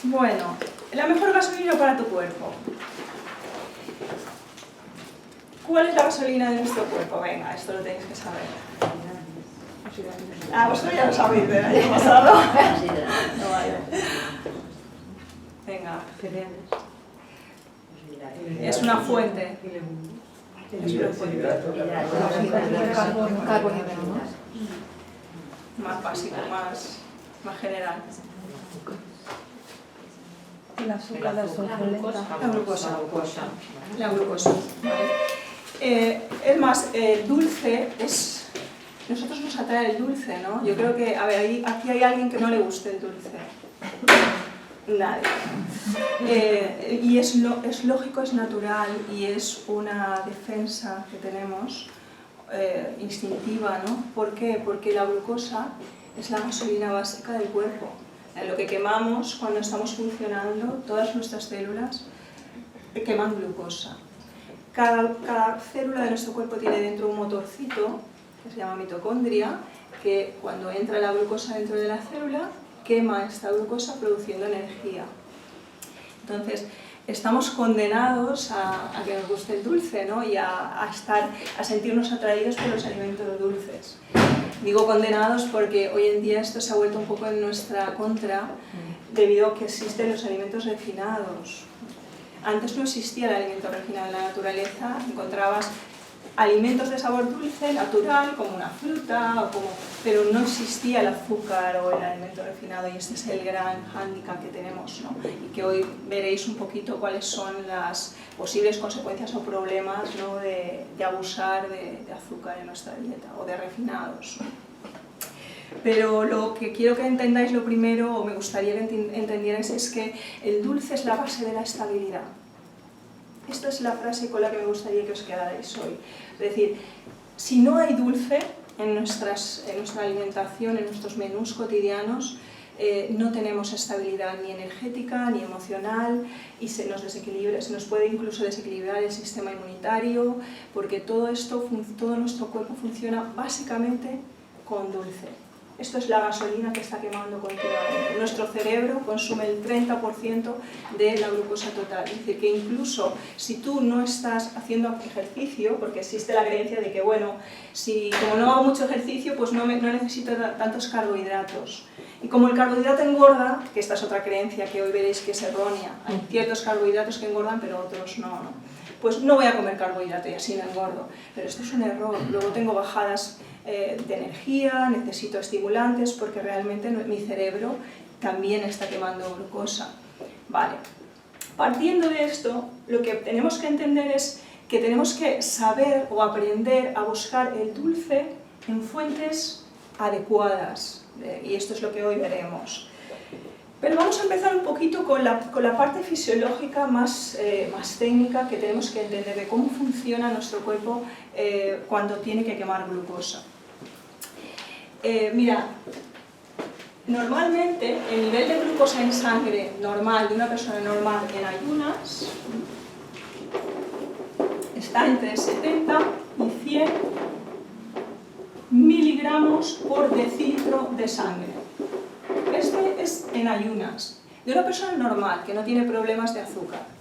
Bueno, la mejor gasolina para tu cuerpo. ¿Cuál es la gasolina de nuestro cuerpo? Venga, esto lo tenéis que saber. Ah, vosotros ya lo sabéis del año pasado. No vale. Venga. Es una fuente. Es una fuente. Más básico, más general. El azúcar, la sulfurenta. La glucosa. La glucosa. ¿Vale? Es más, el dulce es... Nosotros nos atrae el dulce, ¿no? Yo creo que, a ver, aquí hay alguien que no le guste el dulce. Nadie. Y es lógico, es natural y es una defensa que tenemos instintiva, ¿no? ¿Por qué? Porque la glucosa es la gasolina básica del cuerpo. Lo que quemamos cuando estamos funcionando, todas nuestras células queman glucosa. Cada célula de nuestro cuerpo tiene dentro un motorcito que se llama mitocondria, que cuando entra la glucosa dentro de la célula, quema esta glucosa produciendo energía. Entonces, estamos condenados a que nos guste el dulce, ¿no? Y a sentirnos atraídos por los alimentos dulces. Digo condenados porque hoy en día esto se ha vuelto un poco en nuestra contra debido a que existen los alimentos refinados. Antes no existía el alimento refinado en la naturaleza, encontrabas alimentos de sabor dulce, natural, como una fruta, pero no existía el azúcar o el alimento refinado, y este es el gran hándicap que tenemos, ¿no? Y que hoy veréis un poquito cuáles son las posibles consecuencias o problemas, ¿no? de abusar de azúcar en nuestra dieta o de refinados. Pero lo que quiero que entendáis lo primero, o me gustaría que entendierais, es que el dulce es la base de la estabilidad. Esta es la frase con la que me gustaría que os quedarais hoy. Es decir, si no hay dulce en nuestra alimentación, en nuestros menús cotidianos, no tenemos estabilidad ni energética ni emocional y se nos puede incluso desequilibrar el sistema inmunitario, porque todo nuestro cuerpo funciona básicamente con dulce. Esto es la gasolina que está quemando continuamente. Nuestro cerebro consume el 30% de la glucosa total. Es decir, que incluso si tú no estás haciendo ejercicio, porque existe la creencia de que, bueno, como no hago mucho ejercicio, pues no necesito tantos carbohidratos. Y como el carbohidrato engorda, que esta es otra creencia que hoy veréis que es errónea, hay ciertos carbohidratos que engordan, pero otros no, ¿no? Pues no voy a comer carbohidrato y así no engordo. Pero esto es un error. Luego tengo bajadas de energía, necesito estimulantes porque realmente mi cerebro también está quemando glucosa. Vale. Partiendo de esto, lo que tenemos que entender es que tenemos que saber o aprender a buscar el dulce en fuentes adecuadas. Y esto es lo que hoy veremos. Pero vamos a empezar un poquito con la parte fisiológica más técnica que tenemos que entender de cómo funciona nuestro cuerpo cuando tiene que quemar glucosa. Mira, normalmente el nivel de glucosa en sangre normal de una persona normal en ayunas está entre 70 y 100 miligramos por decilitro de sangre. Este es en ayunas, de una persona normal, que no tiene problemas de azúcar.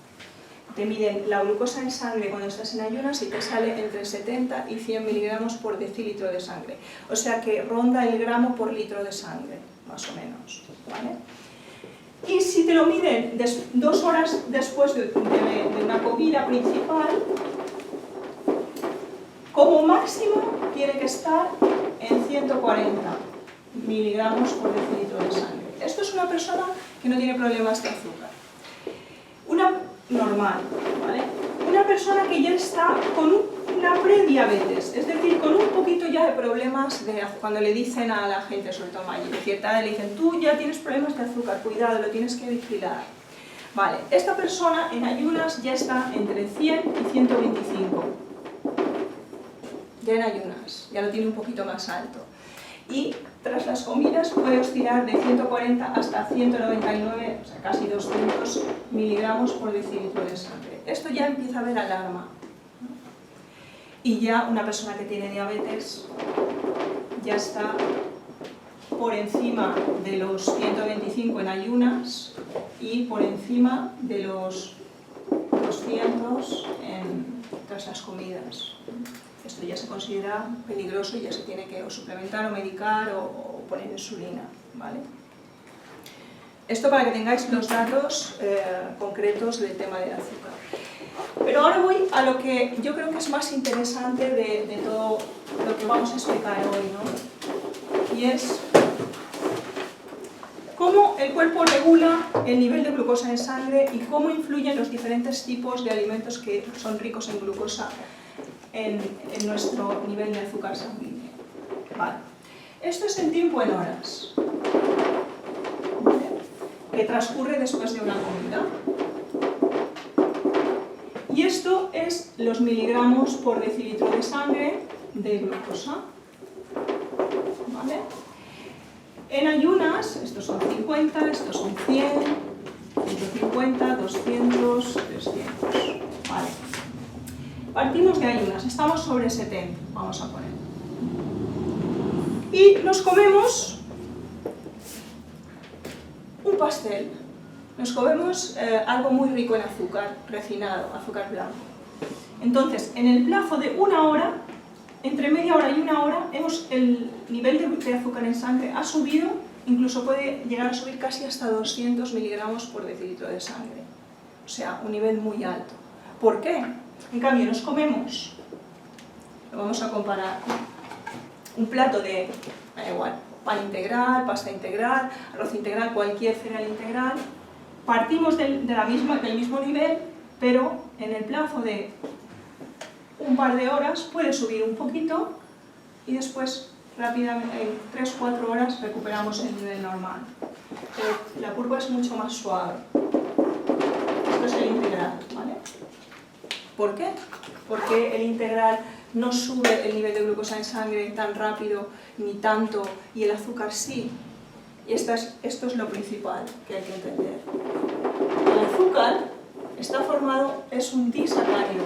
Te miden la glucosa en sangre cuando estás en ayunas y te sale entre 70 y 100 miligramos por decilitro de sangre. O sea que ronda el gramo por litro de sangre, más o menos, ¿vale? Y si te lo miden 2 horas después de una comida principal, como máximo tiene que estar en 140 miligramos por decilitro de sangre. Esto es una persona que no tiene problemas de azúcar. Una normal, ¿vale? Una persona que ya está con una prediabetes, es decir, con un poquito ya de problemas cuando le dicen a la gente, sobre todo de cierta edad, le dicen, tú ya tienes problemas de azúcar, cuidado, lo tienes que vigilar. Vale, esta persona en ayunas ya está entre 100 y 125. Ya en ayunas, ya lo tiene un poquito más alto. Y tras las comidas puede oscilar de 140 hasta 199, o sea, casi 200 miligramos por decilitro de sangre. Esto ya empieza a haber alarma, ¿no? Y ya una persona que tiene diabetes ya está por encima de los 125 en ayunas y por encima de los 200 tras las comidas. Esto ya se considera peligroso y ya se tiene que o suplementar o medicar o poner insulina, ¿vale? Esto para que tengáis los datos concretos del tema del azúcar. Pero ahora voy a lo que yo creo que es más interesante de todo lo que vamos a explicar hoy, ¿no? Y es cómo el cuerpo regula el nivel de glucosa en sangre y cómo influyen los diferentes tipos de alimentos que son ricos en glucosa en nuestro nivel de azúcar sanguíneo. Vale. Esto es en tiempo en horas, ¿vale? Que transcurre después de una comida. Y esto es los miligramos por decilitro de sangre de glucosa, ¿vale? En ayunas, estos son 50, estos son 100, 150, 200, 300, ¿vale? Partimos de ayunas, estamos sobre 70, vamos a poner. Y nos comemos un pastel. Nos comemos algo muy rico en azúcar refinado, azúcar blanco. Entonces, en el plazo de una hora, entre media hora y una hora, el nivel de azúcar en sangre ha subido, incluso puede llegar a subir casi hasta 200 miligramos por decilitro de sangre. O sea, un nivel muy alto. ¿Por qué? En cambio, nos comemos, lo vamos a comparar, un plato de, da igual, pan integral, pasta integral, arroz integral, cualquier cereal integral. Partimos del mismo nivel, pero en el plazo de un par de horas puede subir un poquito y después rápidamente, en 3-4 horas, recuperamos el nivel normal. Pero la curva es mucho más suave. Esto es el integral, ¿vale? ¿Por qué? Porque el integral no sube el nivel de glucosa en sangre tan rápido ni tanto y el azúcar sí. Y esto es lo principal que hay que entender. El azúcar está formado, es un disacárido.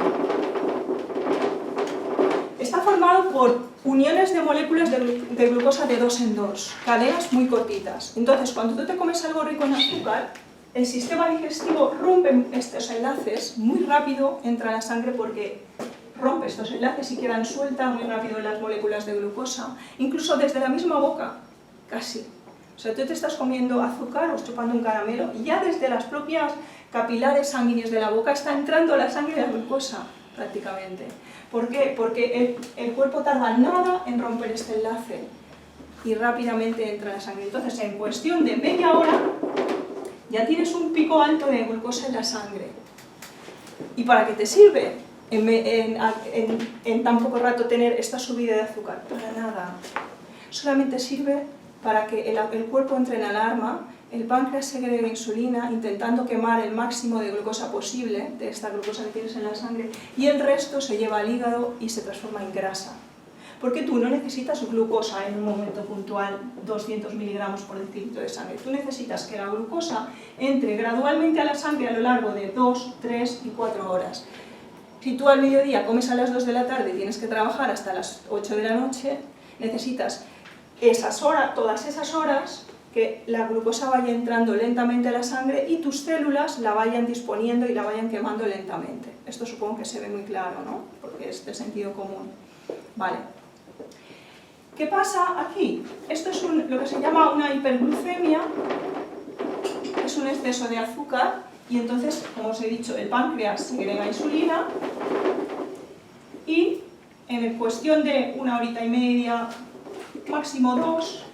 Está formado por uniones de moléculas de glucosa de 2 en 2, cadenas muy cortitas. Entonces, cuando tú te comes algo rico en azúcar, el sistema digestivo rompe estos enlaces muy rápido, entra a la sangre porque rompe estos enlaces y quedan sueltas muy rápido las moléculas de glucosa, incluso desde la misma boca, casi. O sea, tú te estás comiendo azúcar o chupando un caramelo y ya desde las propias capilares sanguíneos de la boca está entrando a la sangre la glucosa, prácticamente. ¿Por qué? Porque el cuerpo tarda nada en romper este enlace y rápidamente entra a la sangre. Entonces, en cuestión de media hora, ya tienes un pico alto de glucosa en la sangre. ¿Y para qué te sirve en tan poco rato tener esta subida de azúcar? Para nada. Solamente sirve para que el cuerpo entre en alarma, el páncreas segrega insulina intentando quemar el máximo de glucosa posible, de esta glucosa que tienes en la sangre, y el resto se lleva al hígado y se transforma en grasa. Porque tú no necesitas glucosa en un momento puntual, 200 miligramos por decilitro de sangre. Tú necesitas que la glucosa entre gradualmente a la sangre a lo largo de 2, 3 y 4 horas. Si tú al mediodía comes a las 2 de la tarde y tienes que trabajar hasta las 8 de la noche, necesitas esas horas, todas esas horas, que la glucosa vaya entrando lentamente a la sangre y tus células la vayan disponiendo y la vayan quemando lentamente. Esto supongo que se ve muy claro, ¿no? Porque es de sentido común. Vale. ¿Qué pasa aquí? Esto es lo que se llama una hiperglucemia, es un exceso de azúcar y entonces, como os he dicho, el páncreas segrega insulina y en cuestión de una horita y media, máximo 2,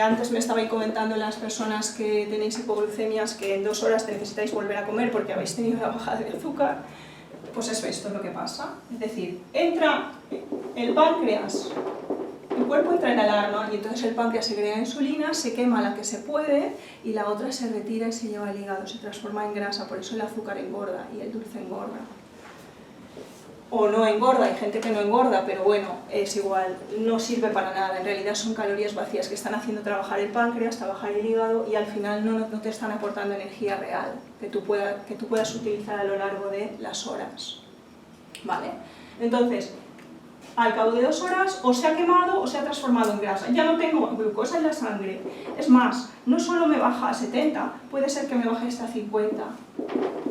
antes me estabais comentando las personas que tenéis hipoglucemias que en 2 horas necesitáis volver a comer porque habéis tenido una bajada de azúcar, pues esto es lo que pasa. Es decir, entra el páncreas, el cuerpo entra en alarma y entonces el páncreas segrega insulina, se quema la que se puede y la otra se retira y se lleva al hígado, se transforma en grasa, por eso el azúcar engorda y el dulce engorda. O no engorda, hay gente que no engorda, pero bueno, es igual, no sirve para nada, en realidad son calorías vacías que están haciendo trabajar el páncreas, trabajar el hígado y al final no te están aportando energía real que tú puedas utilizar a lo largo de las horas. ¿Vale? Entonces, al cabo de 2 horas o se ha quemado o se ha transformado en grasa. Ya no tengo glucosa en la sangre. Es más, no solo me baja a 70, puede ser que me baje hasta 50,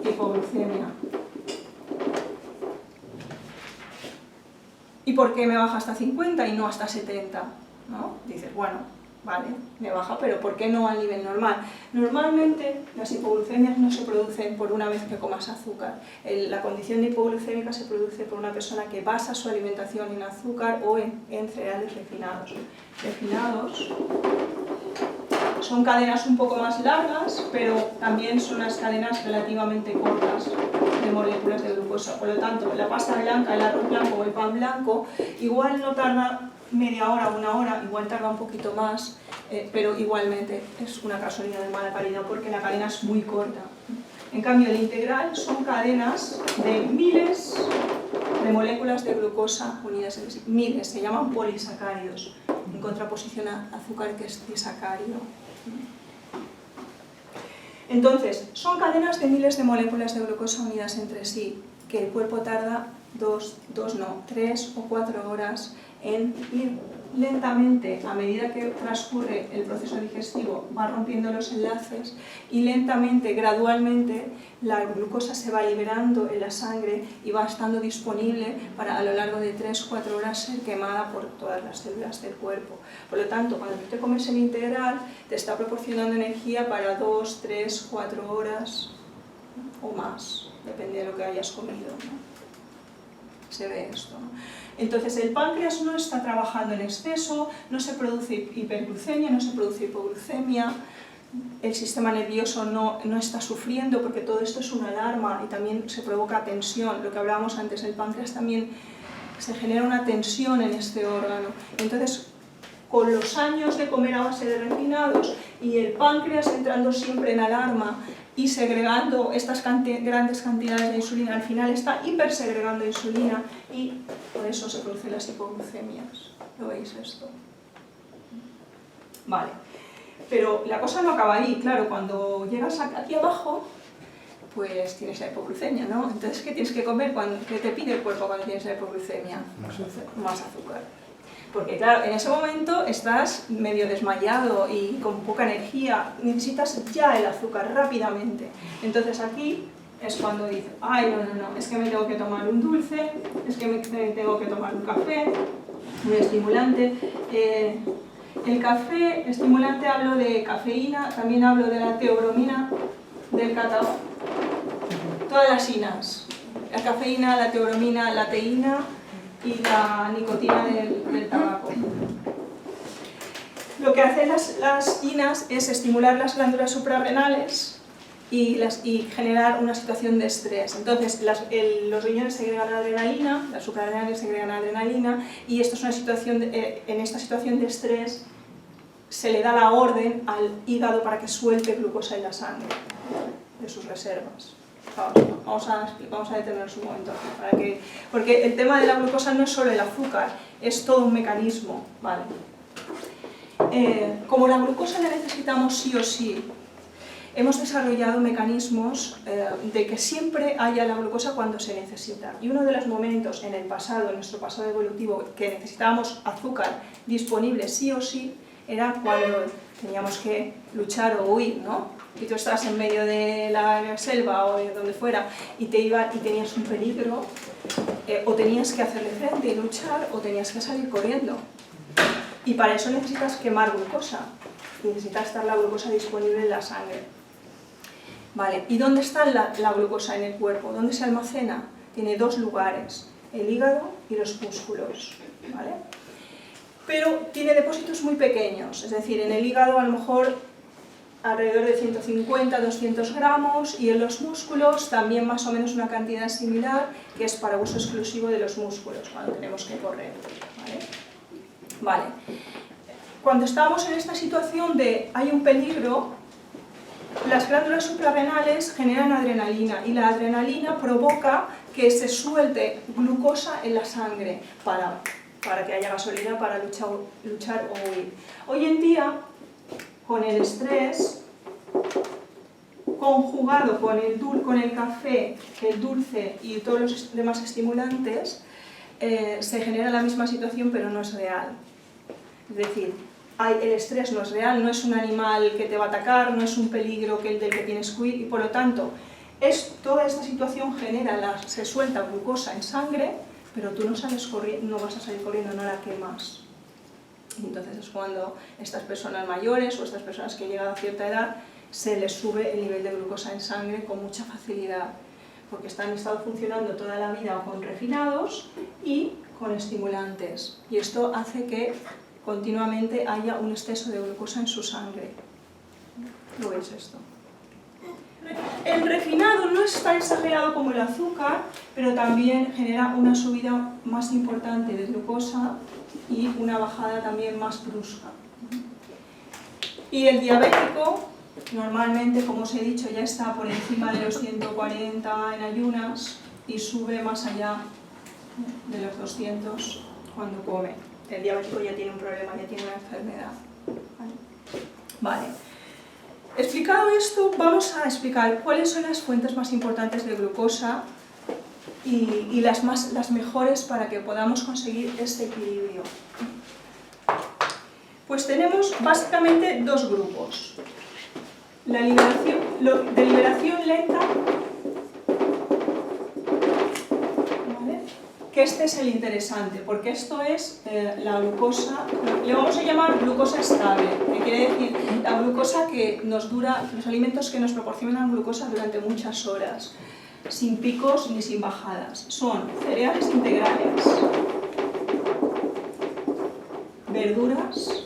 hipoglucemia. ¿Y por qué me baja hasta 50 y no hasta 70? ¿No? Dices, bueno, vale, me baja, pero ¿por qué no al nivel normal? Normalmente las hipoglucemias no se producen por una vez que comas azúcar. La condición de hipoglucémica se produce por una persona que basa su alimentación en azúcar o en cereales refinados. Refinados son cadenas un poco más largas, pero también son unas cadenas relativamente cortas de moléculas de glucosa. Por lo tanto, la pasta blanca, el arroz blanco o el pan blanco igual no tarda media hora o 1 hora, igual tarda un poquito más, pero igualmente es una gasolina de mala calidad porque la cadena es muy corta. En cambio, el integral son cadenas de miles de moléculas de glucosa unidas entre sí. Miles, se llaman polisacáridos, en contraposición a azúcar que es disacárido. Entonces, son cadenas de miles de moléculas de glucosa unidas entre sí, que el cuerpo tarda 3 o 4 horas en ir lentamente, a medida que transcurre el proceso digestivo, va rompiendo los enlaces y lentamente, gradualmente, la glucosa se va liberando en la sangre y va estando disponible para a lo largo de 3-4 horas ser quemada por todas las células del cuerpo. Por lo tanto, cuando tú te comes el integral, te está proporcionando energía para 2, 3, 4 horas o más, depende de lo que hayas comido, ¿no? Se ve esto, ¿no? Entonces el páncreas no está trabajando en exceso, no se produce hiperglucemia, no se produce hipoglucemia, el sistema nervioso no está sufriendo porque todo esto es una alarma y también se provoca tensión. Lo que hablábamos antes, el páncreas también se genera una tensión en este órgano. Entonces, con los años de comer a base de refinados y el páncreas entrando siempre en alarma y segregando estas grandes cantidades de insulina, al final está hipersegregando insulina y por eso se producen las hipoglucemias. ¿Lo veis esto? Vale. Pero la cosa no acaba ahí, claro, cuando llegas aquí abajo, pues tienes la hipoglucemia, ¿no? Entonces, ¿qué tienes que comer? ¿Qué te pide el cuerpo cuando tienes la hipoglucemia? Más azúcar. Porque claro, en ese momento estás medio desmayado y con poca energía, necesitas ya el azúcar rápidamente. Entonces aquí es cuando dices, ay, no, es que me tengo que tomar un dulce, es que me tengo que tomar un café, un estimulante. El café estimulante hablo de cafeína, también hablo de la teobromina, del cacao, todas las inas, la cafeína, la teobromina, la teína y la nicotina del tabaco. Lo que hacen las inas es estimular las glándulas suprarrenales y generar una situación de estrés. Entonces, los riñones segregan adrenalina, las suprarrenales segregan adrenalina, y esto es una situación en esta situación de estrés se le da la orden al hígado para que suelte glucosa en la sangre de sus reservas. Vamos a detenernos un momento aquí, porque el tema de la glucosa no es solo el azúcar, es todo un mecanismo, ¿vale? Como la glucosa la necesitamos sí o sí, hemos desarrollado mecanismos de que siempre haya la glucosa cuando se necesita. Y uno de los momentos en el pasado, en nuestro pasado evolutivo, que necesitábamos azúcar disponible sí o sí, era cuando teníamos que luchar o huir, ¿no? Y tú estabas en medio de la selva o de donde fuera y tenías un peligro, o tenías que hacerle frente y luchar, o tenías que salir corriendo. Y para eso necesitas quemar glucosa, necesitas estar la glucosa disponible en la sangre. Vale, ¿y dónde está la glucosa en el cuerpo? ¿Dónde se almacena? Tiene 2 lugares, el hígado y los músculos, ¿vale? Pero tiene depósitos muy pequeños, es decir, en el hígado a lo mejor alrededor de 150-200 gramos y en los músculos también más o menos una cantidad similar, que es para uso exclusivo de los músculos cuando tenemos que correr, ¿vale? Vale. Cuando estamos en esta situación de hay un peligro, las glándulas suprarrenales generan adrenalina y la adrenalina provoca que se suelte glucosa en la sangre para que haya gasolina para luchar o huir. Hoy en día, con el estrés, conjugado con el café, el dulce y todos los demás estimulantes, se genera la misma situación pero no es real. Es decir, el estrés no es real, no es un animal que te va a atacar, no es un peligro del que tienes que huir y por lo tanto toda esta situación se suelta glucosa en sangre, pero tú no vas a salir corriendo, no la quemas. Y entonces es cuando estas personas mayores o estas personas que llegan a cierta edad se les sube el nivel de glucosa en sangre con mucha facilidad, porque han estado funcionando toda la vida con refinados y con estimulantes. Y esto hace que continuamente haya un exceso de glucosa en su sangre. ¿Lo veis esto? El refinado no es tan exagerado como el azúcar, pero también genera una subida más importante de glucosa y una bajada también más brusca. Y el diabético, normalmente, como os he dicho, ya está por encima de los 140 en ayunas y sube más allá de los 200 cuando come. El diabético ya tiene un problema, ya tiene una enfermedad. Vale. Explicado esto, vamos a explicar cuáles son las fuentes más importantes de glucosa y las mejores para que podamos conseguir este equilibrio. Pues tenemos básicamente dos grupos. La de liberación lenta, ¿vale? Que este es el interesante, porque esto es la glucosa, le vamos a llamar glucosa estable, que quiere decir la glucosa que nos dura, los alimentos que nos proporcionan glucosa durante muchas horas, sin picos ni sin bajadas. Son cereales integrales, verduras,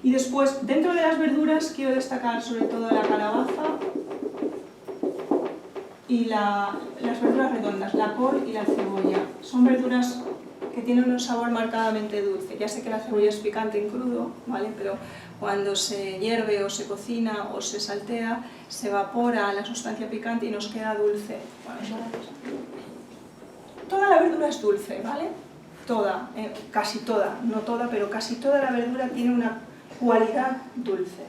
y después, dentro de las verduras, quiero destacar sobre todo la calabaza y las verduras redondas, la col y la cebolla. Son verduras que tienen un sabor marcadamente dulce. Ya sé que la cebolla es picante en crudo, ¿vale? Pero cuando se hierve o se cocina o se saltea, se evapora la sustancia picante y nos queda dulce. Bueno, toda la verdura es dulce, ¿vale? Toda, casi toda, no toda, pero casi toda la verdura tiene una cualidad dulce.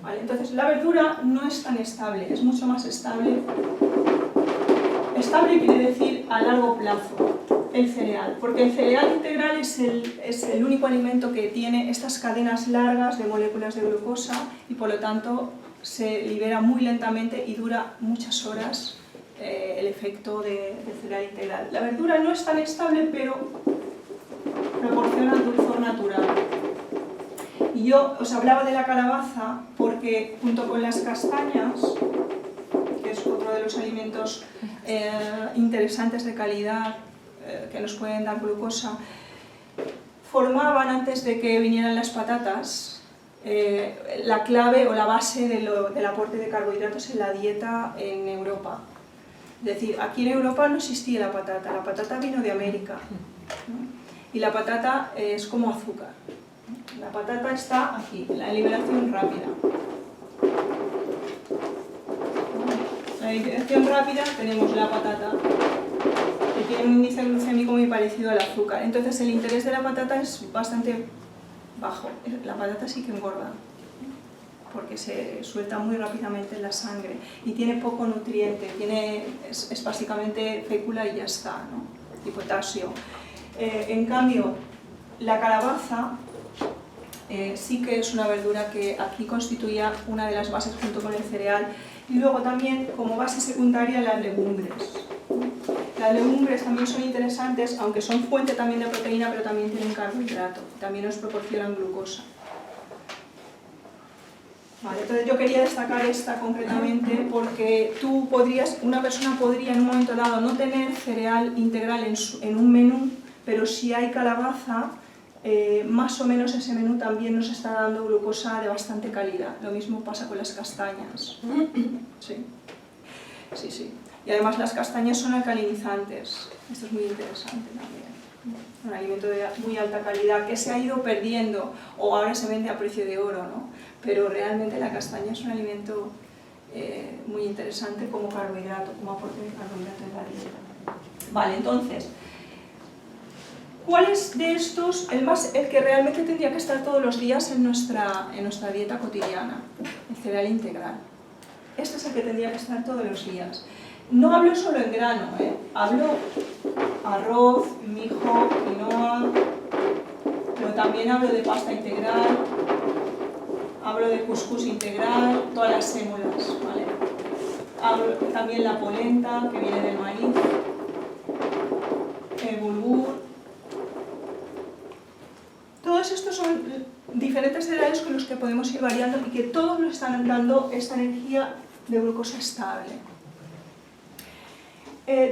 ¿Vale? Entonces la verdura no es tan estable, es mucho más estable. Estable quiere decir a largo plazo, el cereal, porque el cereal integral es el único alimento que tiene estas cadenas largas de moléculas de glucosa y por lo tanto se libera muy lentamente y dura muchas horas el efecto de cereal integral. La verdura no es tan estable, pero proporciona dulzor natural. Y yo os hablaba de la calabaza porque junto con las castañas, que es otro de los alimentos interesantes de calidad que nos pueden dar glucosa, formaban antes de que vinieran las patatas la clave o la base del aporte de carbohidratos en la dieta en Europa. Es decir, aquí en Europa no existía la patata vino de América, ¿no? Y la patata es como azúcar. La patata está aquí, en la liberación rápida. En la liberación rápida tenemos la patata, que tiene un índice glucémico muy parecido al azúcar. Entonces el interés de la patata es bastante bajo. La patata sí que engorda, porque se suelta muy rápidamente en la sangre y tiene poco nutriente, es básicamente fécula y ya está, ¿no? Y potasio. En cambio, la calabaza sí que es una verdura que aquí constituía una de las bases junto con el cereal y luego también como base secundaria las legumbres. Las legumbres también son interesantes, aunque son fuente también de proteína, pero también tienen carbohidrato, también nos proporcionan glucosa. Vale, entonces yo quería destacar esta concretamente porque una persona podría en un momento dado no tener cereal integral en un menú, pero si hay calabaza, más o menos ese menú también nos está dando glucosa de bastante calidad. Lo mismo pasa con las castañas. Sí. Sí, sí. Y además las castañas son alcalinizantes. Esto es muy interesante también. Un alimento de muy alta calidad que se ha ido perdiendo o ahora se vende a precio de oro, ¿no? Pero realmente la castaña es un alimento muy interesante como carbohidrato, como aporte de carbohidrato en la dieta. Vale, entonces, ¿cuál es de estos el que realmente tendría que estar todos los días en nuestra dieta cotidiana? El cereal integral. Este es el que tendría que estar todos los días. No hablo solo en grano, hablo arroz, mijo, quinoa, pero también hablo de pasta integral, hablo de cuscús integral, todas las sémolas, ¿vale? Hablo también la polenta, que viene del maíz, el bulgur. Todos estos son diferentes cereales con los que podemos ir variando y que todos nos están dando esta energía de glucosa estable.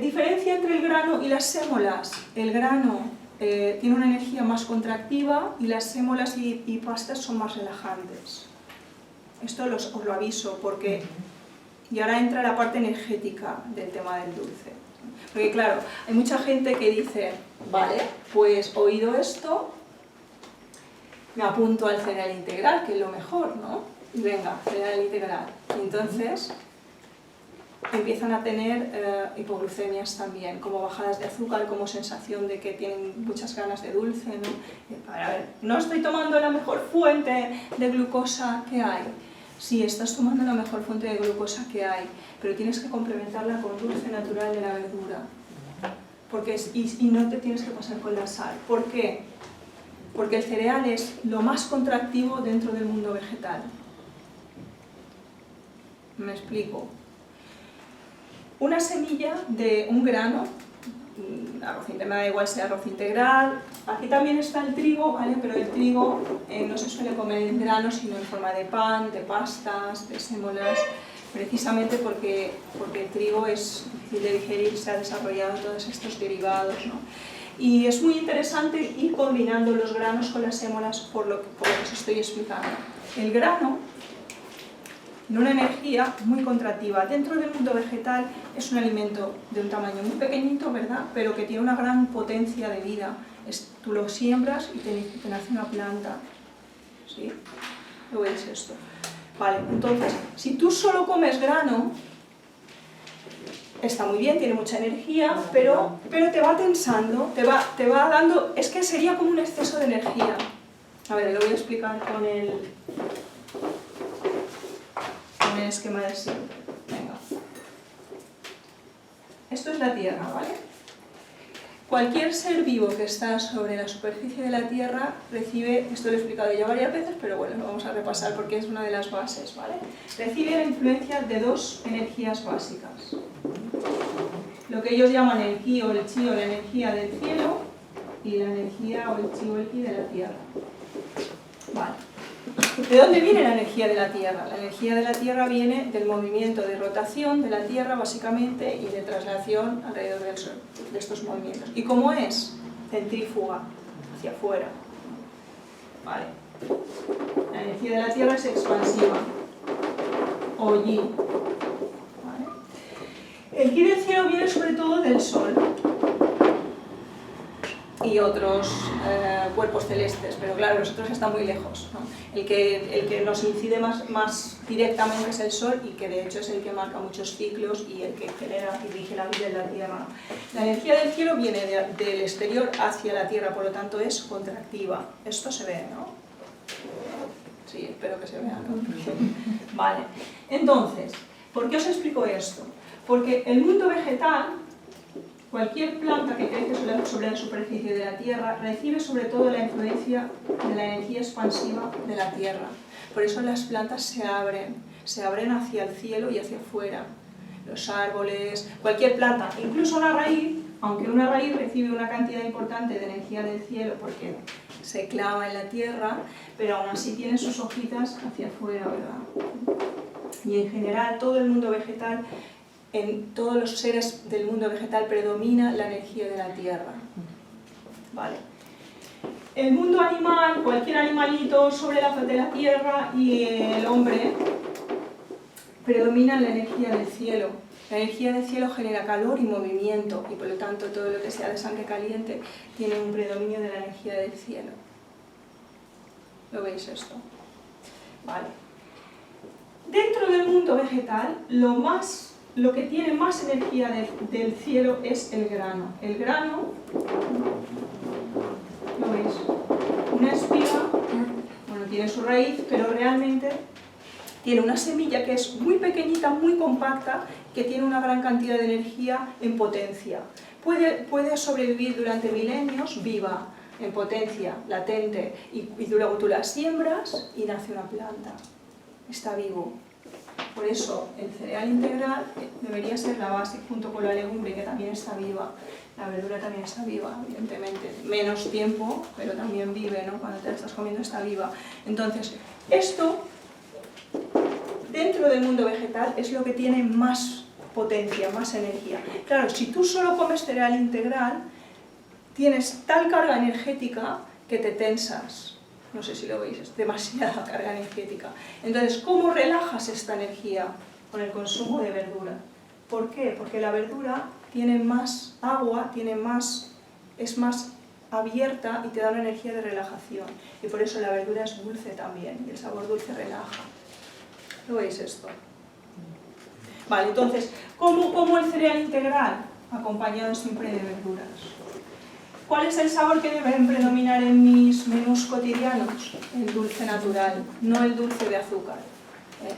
Diferencia entre el grano y las sémolas. El grano tiene una energía más contractiva y las sémolas y pastas son más relajantes. Esto os lo aviso porque... Y ahora entra la parte energética del tema del dulce. Porque claro, hay mucha gente que dice, vale, pues oído esto, me apunto al cereal integral, que es lo mejor, ¿no? Y venga, cereal integral. Y entonces empiezan a tener hipoglucemias también, como bajadas de azúcar, como sensación de que tienen muchas ganas de dulce, ¿no? A ver, no estoy tomando la mejor fuente de glucosa que hay. Sí, estás tomando la mejor fuente de glucosa que hay, pero tienes que complementarla con dulce natural de la verdura. Y no te tienes que pasar con la sal. ¿Por qué? Porque el cereal es lo más contractivo dentro del mundo vegetal. Me explico. Una semilla de un grano, me da igual sea arroz integral, aquí también está el trigo, ¿vale? Pero el trigo no se suele comer en grano, sino en forma de pan, de pastas, de sémolas, precisamente porque el trigo es difícil de digerir, se ha desarrollado todos estos derivados, ¿no? Y es muy interesante ir combinando los granos con las sémolas por lo que os estoy explicando. El grano tiene una energía muy contractiva. Dentro del mundo vegetal es un alimento de un tamaño muy pequeñito, ¿verdad? Pero que tiene una gran potencia de vida. Tú lo siembras y te nace una planta. ¿Sí? ¿Lo veis esto? Vale, entonces, si tú solo comes grano, está muy bien, tiene mucha energía, pero te va tensando, te va dando... Es que sería como un exceso de energía. A ver, lo voy a explicar con el esquema de siempre. Venga. Esto es la Tierra, ¿vale? Cualquier ser vivo que está sobre la superficie de la Tierra recibe, esto lo he explicado ya varias veces, pero bueno, lo vamos a repasar porque es una de las bases, ¿vale? Recibe la influencia de dos energías básicas. Lo que ellos llaman el ki o el chi o la energía del cielo y la energía o el chi o el ki de la Tierra. Vale. ¿De dónde viene la energía de la Tierra? La energía de la Tierra viene del movimiento de rotación de la Tierra, básicamente, y de traslación alrededor del Sol, de estos movimientos. ¿Y cómo es? Centrífuga, hacia afuera. Vale. La energía de la Tierra es expansiva, o yi. ¿Vale? El ki del cielo viene sobre todo del Sol y otros cuerpos celestes, pero claro, los otros están muy lejos, ¿no? El que nos incide más directamente es el Sol y que de hecho es el que marca muchos ciclos y el que genera y rige la vida en la Tierra. La energía del cielo viene del exterior hacia la Tierra, por lo tanto es contractiva. Esto se ve, ¿no? Sí, espero que se vea, ¿no? Vale, entonces, ¿por qué os explico esto? Porque el mundo vegetal, cualquier planta que crece sobre la superficie de la Tierra recibe sobre todo la influencia de la energía expansiva de la Tierra. Por eso las plantas se abren hacia el cielo y hacia afuera. Los árboles, cualquier planta, incluso una raíz, aunque una raíz recibe una cantidad importante de energía del cielo porque se clava en la tierra, pero aún así tiene sus hojitas hacia afuera, ¿verdad? Y en general todo el mundo vegetal, en todos los seres del mundo vegetal predomina la energía de la tierra. ¿Vale? El mundo animal, cualquier animalito sobre la faz de la tierra y el hombre predomina la energía del cielo. La energía del cielo genera calor y movimiento y por lo tanto todo lo que sea de sangre caliente tiene un predominio de la energía del cielo. ¿Lo veis esto? Vale. Dentro del mundo vegetal, lo que tiene más energía del cielo es el grano. El grano, ¿lo veis? Una espiga, bueno, tiene su raíz, pero realmente Tiene una semilla que es muy pequeñita, muy compacta, que tiene una gran cantidad de energía en potencia. Puede sobrevivir durante milenios viva, en potencia, latente, y luego tú la siembras y nace una planta. Está vivo. Por eso el cereal integral debería ser la base junto con la legumbre, que también está viva. La verdura también está viva, evidentemente. Menos tiempo, pero también vive, ¿no? Cuando te la estás comiendo está viva. Entonces, esto, dentro del mundo vegetal, es lo que tiene más potencia, más energía. Claro, si tú solo comes cereal integral, tienes tal carga energética que te tensas. No sé si lo veis, es demasiada carga energética. Entonces, ¿cómo relajas esta energía? Con el consumo de verdura. ¿Por qué? Porque la verdura tiene más agua, es más abierta y te da una energía de relajación. Y por eso la verdura es dulce también, y el sabor dulce relaja. ¿Lo veis esto? Vale, entonces, ¿cómo el cereal integral? Acompañado siempre de verduras. ¿Cuál es el sabor que debe predominar en mis menús cotidianos? El dulce natural, no el dulce de azúcar,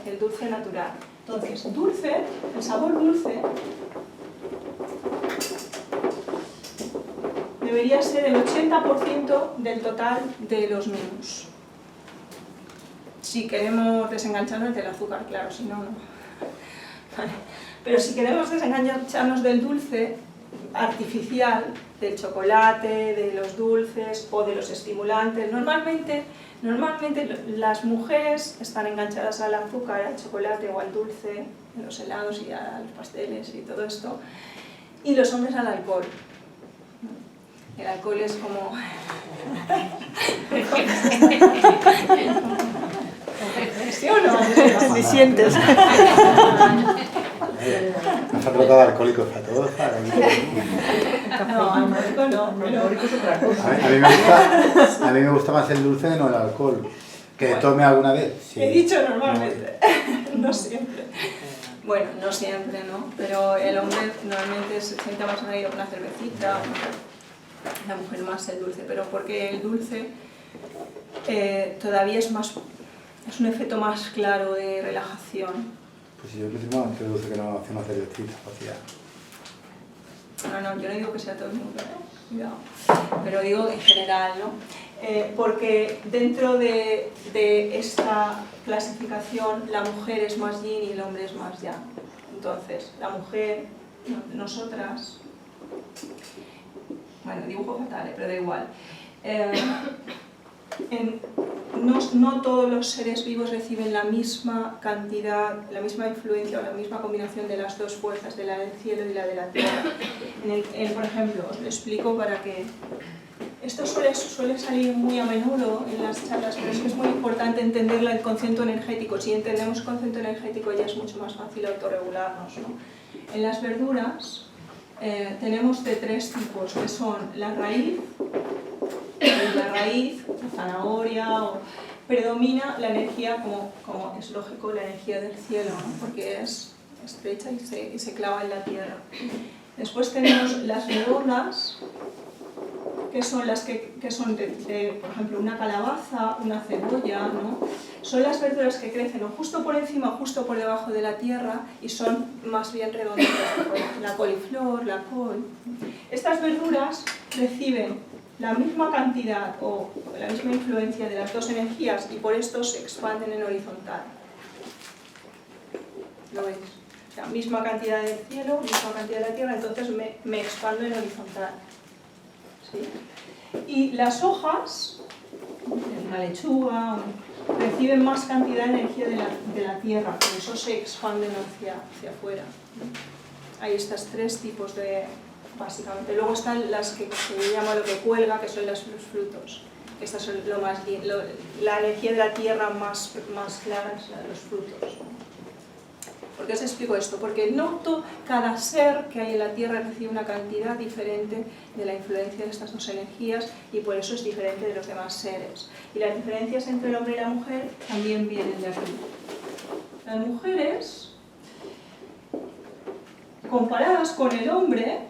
el dulce natural. Entonces, dulce, el sabor dulce, debería ser el 80% del total de los menús. Si queremos desengancharnos del azúcar, claro, si no, no. Vale. Pero si queremos desengancharnos del dulce artificial, del chocolate, de los dulces o de los estimulantes, normalmente las mujeres están enganchadas al azúcar, al chocolate o al dulce, a los helados y a los pasteles y todo esto, y los hombres al alcohol. El alcohol es como... ¿Sí o no? Ni sientes. Nos ha tratado de alcohólicos a todos. No, alcohólico no. Alcohólico es otra cosa. A mí me gusta más el dulce, no el alcohol. ¿Que tome alguna vez? Sí. He dicho normalmente, no siempre. Bueno, no siempre, ¿no? Pero el hombre normalmente se sienta más atraído con una cervecita, la mujer más el dulce, pero porque el dulce todavía es un efecto más claro de relajación. Pues yo prefiero más el dulce que no hace una cervecita. No, yo no digo que sea todo el mundo, cuidado, pero digo en general, ¿no? Porque dentro de esta clasificación la mujer es más yin y el hombre es más yang. Entonces, la mujer, nosotras, bueno, dibujo fatal, pero da igual. No todos los seres vivos reciben la misma cantidad, la misma influencia o la misma combinación de las dos fuerzas, de la del cielo y la de la tierra. Por ejemplo, os lo explico para que... Esto suele salir muy a menudo en las charlas, pero es que es muy importante entender el concepto energético. Si entendemos el concepto energético ya es mucho más fácil autorregularnos, ¿no? En las verduras tenemos de tres tipos, que son la raíz, la zanahoria, predomina la energía, como es lógico, la energía del cielo, ¿no? Porque es estrecha y se clava en la tierra. Después tenemos las redondas, que son las que son por ejemplo, una calabaza, una cebolla, ¿no? Son las verduras que crecen o justo por encima o justo por debajo de la tierra y son más bien redondas, la coliflor, la col. Estas verduras reciben la misma cantidad o la misma influencia de las dos energías y por esto se expanden en horizontal. ¿Lo veis? O sea, misma cantidad del cielo, misma cantidad de la tierra, entonces me expando en horizontal. ¿Sí? Y las hojas, la lechuga, reciben más cantidad de energía de la tierra, por eso se expanden hacia afuera. Hay estos tres tipos básicamente. Luego están las que se llama lo que cuelga, que son los frutos. Estas son la energía de la tierra más clara es la de los frutos. ¿Por qué os explico esto? Porque cada ser que hay en la tierra recibe una cantidad diferente de la influencia de estas dos energías y por eso es diferente de los demás seres. Y las diferencias entre el hombre y la mujer también vienen de aquí. Las mujeres, comparadas con el hombre,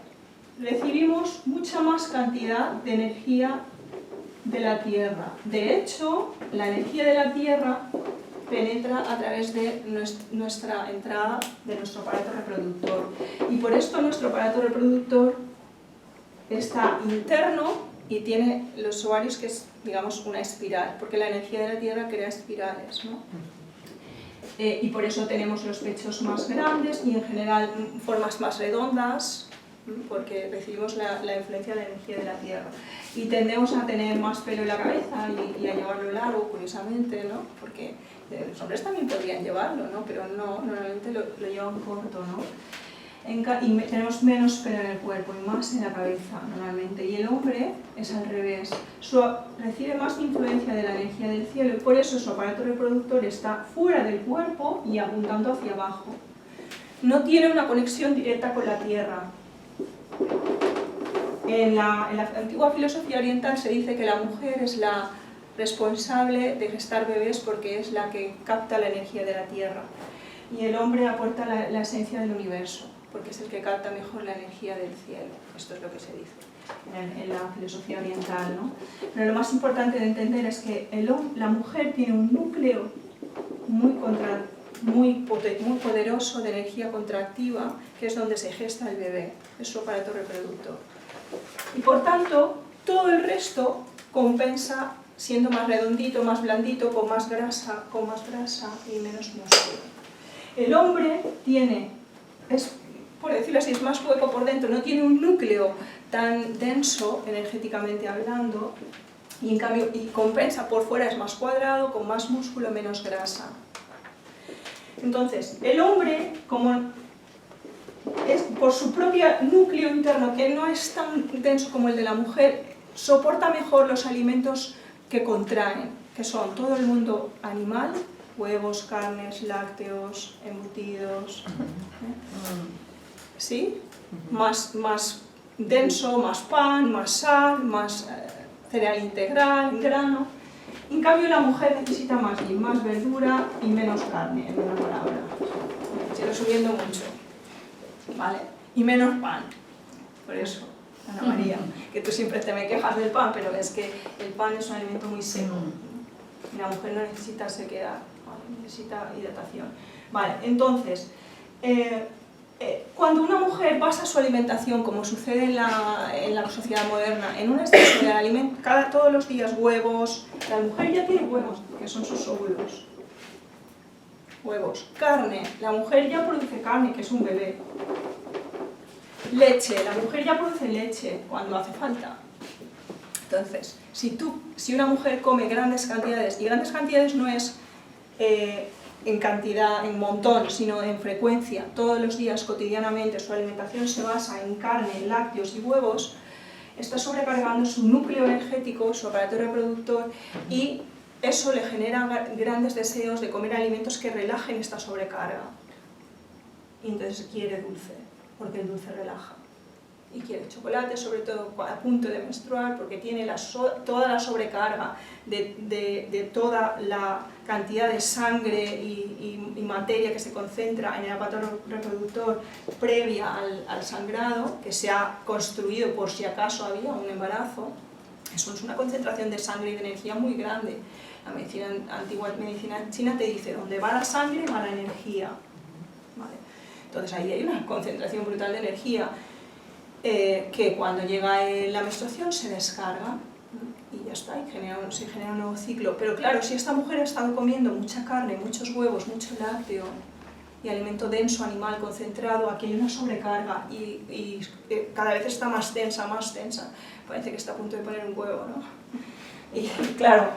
recibimos mucha más cantidad de energía de la tierra. De hecho, la energía de la tierra penetra a través de nuestra entrada, de nuestro aparato reproductor. Y por esto nuestro aparato reproductor está interno y tiene los ovarios, que es, digamos, una espiral, porque la energía de la Tierra crea espirales, ¿no? Y por eso tenemos los pechos más grandes y en general formas más redondas, porque recibimos la influencia de la energía de la Tierra. Y tendemos a tener más pelo en la cabeza y a llevarlo largo, curiosamente, ¿no? Porque los hombres también podrían llevarlo, ¿no? Pero no, normalmente lo llevan corto, ¿no? Y tenemos menos pelo en el cuerpo y más en la cabeza, normalmente. Y el hombre es al revés. Recibe más influencia de la energía del cielo y por eso su aparato reproductor está fuera del cuerpo y apuntando hacia abajo. No tiene una conexión directa con la Tierra. En la antigua filosofía oriental se dice que la mujer es la responsable de gestar bebés porque es la que capta la energía de la Tierra. Y el hombre aporta la esencia del universo, porque es el que capta mejor la energía del cielo. Esto es lo que se dice en la filosofía oriental, ¿no? Pero lo más importante de entender es que la mujer tiene un núcleo muy poderoso de energía contractiva, que es donde se gesta el bebé, es su aparato reproductor. Y por tanto, todo el resto compensa siendo más redondito, más blandito, con más grasa y menos músculo. El hombre por decirlo así, es más hueco por dentro, no tiene un núcleo tan denso energéticamente hablando, y en cambio compensa por fuera, es más cuadrado, con más músculo, menos grasa. Entonces, el hombre, como es por su propio núcleo interno, que no es tan denso como el de la mujer, soporta mejor los alimentos que contraen, que son todo el mundo animal, huevos, carnes, lácteos, embutidos, ¿sí? Más denso, más pan, más sal, más cereal integral, grano. En cambio, la mujer necesita más verdura y menos carne, en una palabra. Estoy resumiendo mucho, ¿vale? Y menos pan. Por eso, Ana María, que tú siempre te me quejas del pan, pero es que el pan es un alimento muy seco. Y la mujer no necesita sequedad, ¿vale? Necesita hidratación. Vale, entonces, cuando una mujer basa su alimentación, como sucede en la sociedad moderna, en un exceso de alimento, todos los días huevos, la mujer ya tiene huevos, que son sus óvulos. Huevos. Carne, la mujer ya produce carne, que es un bebé. Leche, la mujer ya produce leche cuando hace falta. Entonces, si una mujer come grandes cantidades, y grandes cantidades no es en cantidad, en montón, sino en frecuencia, todos los días, cotidianamente, su alimentación se basa en carne, lácteos y huevos, está sobrecargando su núcleo energético, su aparato reproductor, y eso le genera grandes deseos de comer alimentos que relajen esta sobrecarga. Y entonces quiere dulce, porque el dulce relaja. Y quiere chocolate, sobre todo a punto de menstruar, porque tiene toda la sobrecarga de toda la cantidad de sangre y materia que se concentra en el aparato reproductor previa al sangrado, que se ha construido por si acaso había un embarazo. Eso es una concentración de sangre y de energía muy grande. La antigua medicina china te dice, donde va la sangre va la energía. ¿Vale? Entonces ahí hay una concentración brutal de energía. Que cuando llega la menstruación se descarga y ya está, y se genera un nuevo ciclo. Pero claro, si esta mujer ha estado comiendo mucha carne, muchos huevos, mucho lácteo y alimento denso, animal concentrado, aquí hay una sobrecarga y cada vez está más tensa, parece que está a punto de poner un huevo, ¿no? Y claro,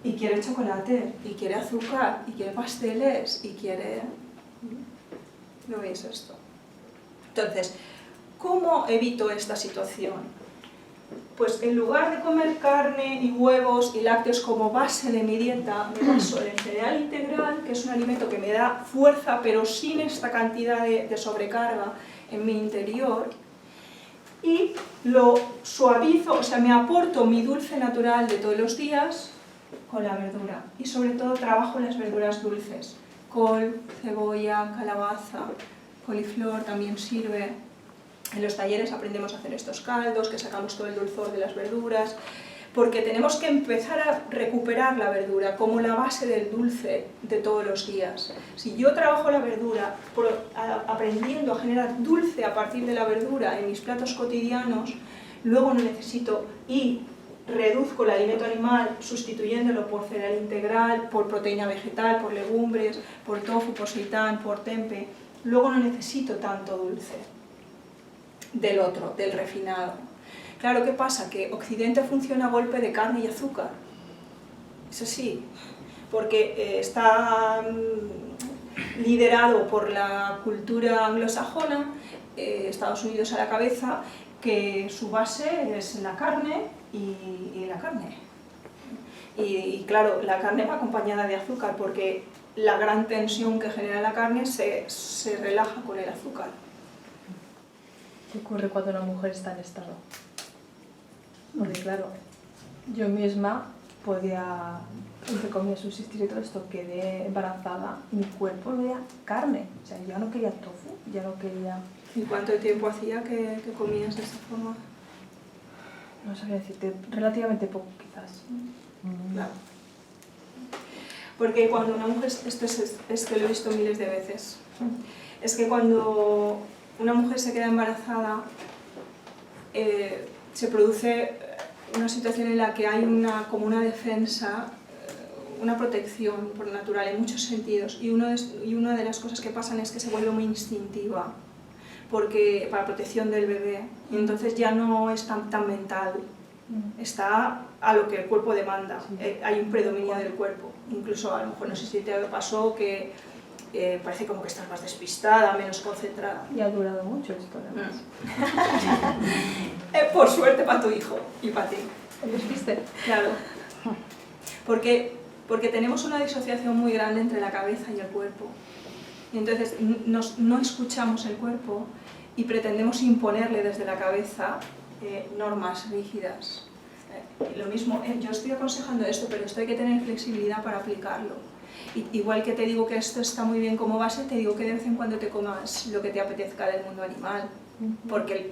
y quiere chocolate, y quiere azúcar, y quiere pasteles, y quiere... ¿No veis esto? Entonces, ¿cómo evito esta situación? Pues en lugar de comer carne y huevos y lácteos como base de mi dieta, me baso en el cereal integral, que es un alimento que me da fuerza, pero sin esta cantidad de sobrecarga en mi interior, y lo suavizo, o sea, me aporto mi dulce natural de todos los días con la verdura. Y sobre todo trabajo las verduras dulces. Col, cebolla, calabaza, coliflor también sirve. En los talleres aprendemos a hacer estos caldos, que sacamos todo el dulzor de las verduras. porque tenemos que empezar a recuperar la verdura como la base del dulce de todos los días. Si yo trabajo la verdura aprendiendo a generar dulce a partir de la verdura en mis platos cotidianos, luego no necesito y reduzco el alimento animal sustituyéndolo por cereal integral, por proteína vegetal, por legumbres, por tofu, por seitán, por tempe, luego no necesito tanto dulce del otro, del refinado. Claro, ¿qué pasa? Que Occidente funciona a golpe de carne y azúcar. Es así, porque está liderado por la cultura anglosajona, Estados Unidos a la cabeza, que su base es la carne y la carne. Y claro, la carne va acompañada de azúcar, porque la gran tensión que genera la carne se relaja con el azúcar. ¿Qué ocurre cuando una mujer está en estado? Porque claro, yo misma podía, entre comillas, subsistir y todo esto, quedé embarazada, mi cuerpo no quería carne, o sea, ya no quería tofu, ya no quería... ¿Y cuánto tiempo hacía que comías de esa forma? No sabría decirte, relativamente poco quizás. Claro. Porque cuando una mujer, esto lo he visto miles de veces, es que cuando una mujer se queda embarazada, se produce una situación en la que hay como una defensa, una protección por natural en muchos sentidos, y una de las cosas que pasan es que se vuelve muy instintiva, porque para protección del bebé, y entonces ya no es tan mental, está a lo que el cuerpo demanda, hay un predominio del cuerpo. Incluso a lo mejor no sé si te pasó que parece como que estás más despistada, menos concentrada. Y ha durado mucho esto, además. Por suerte para tu hijo y para ti. ¿El despiste? Claro. Porque tenemos una disociación muy grande entre la cabeza y el cuerpo. Y entonces no escuchamos el cuerpo y pretendemos imponerle desde la cabeza normas rígidas. Lo mismo, yo estoy aconsejando esto, pero esto hay que tener flexibilidad para aplicarlo. Igual que te digo que esto está muy bien como base, te digo que de vez en cuando te comas lo que te apetezca del mundo animal, porque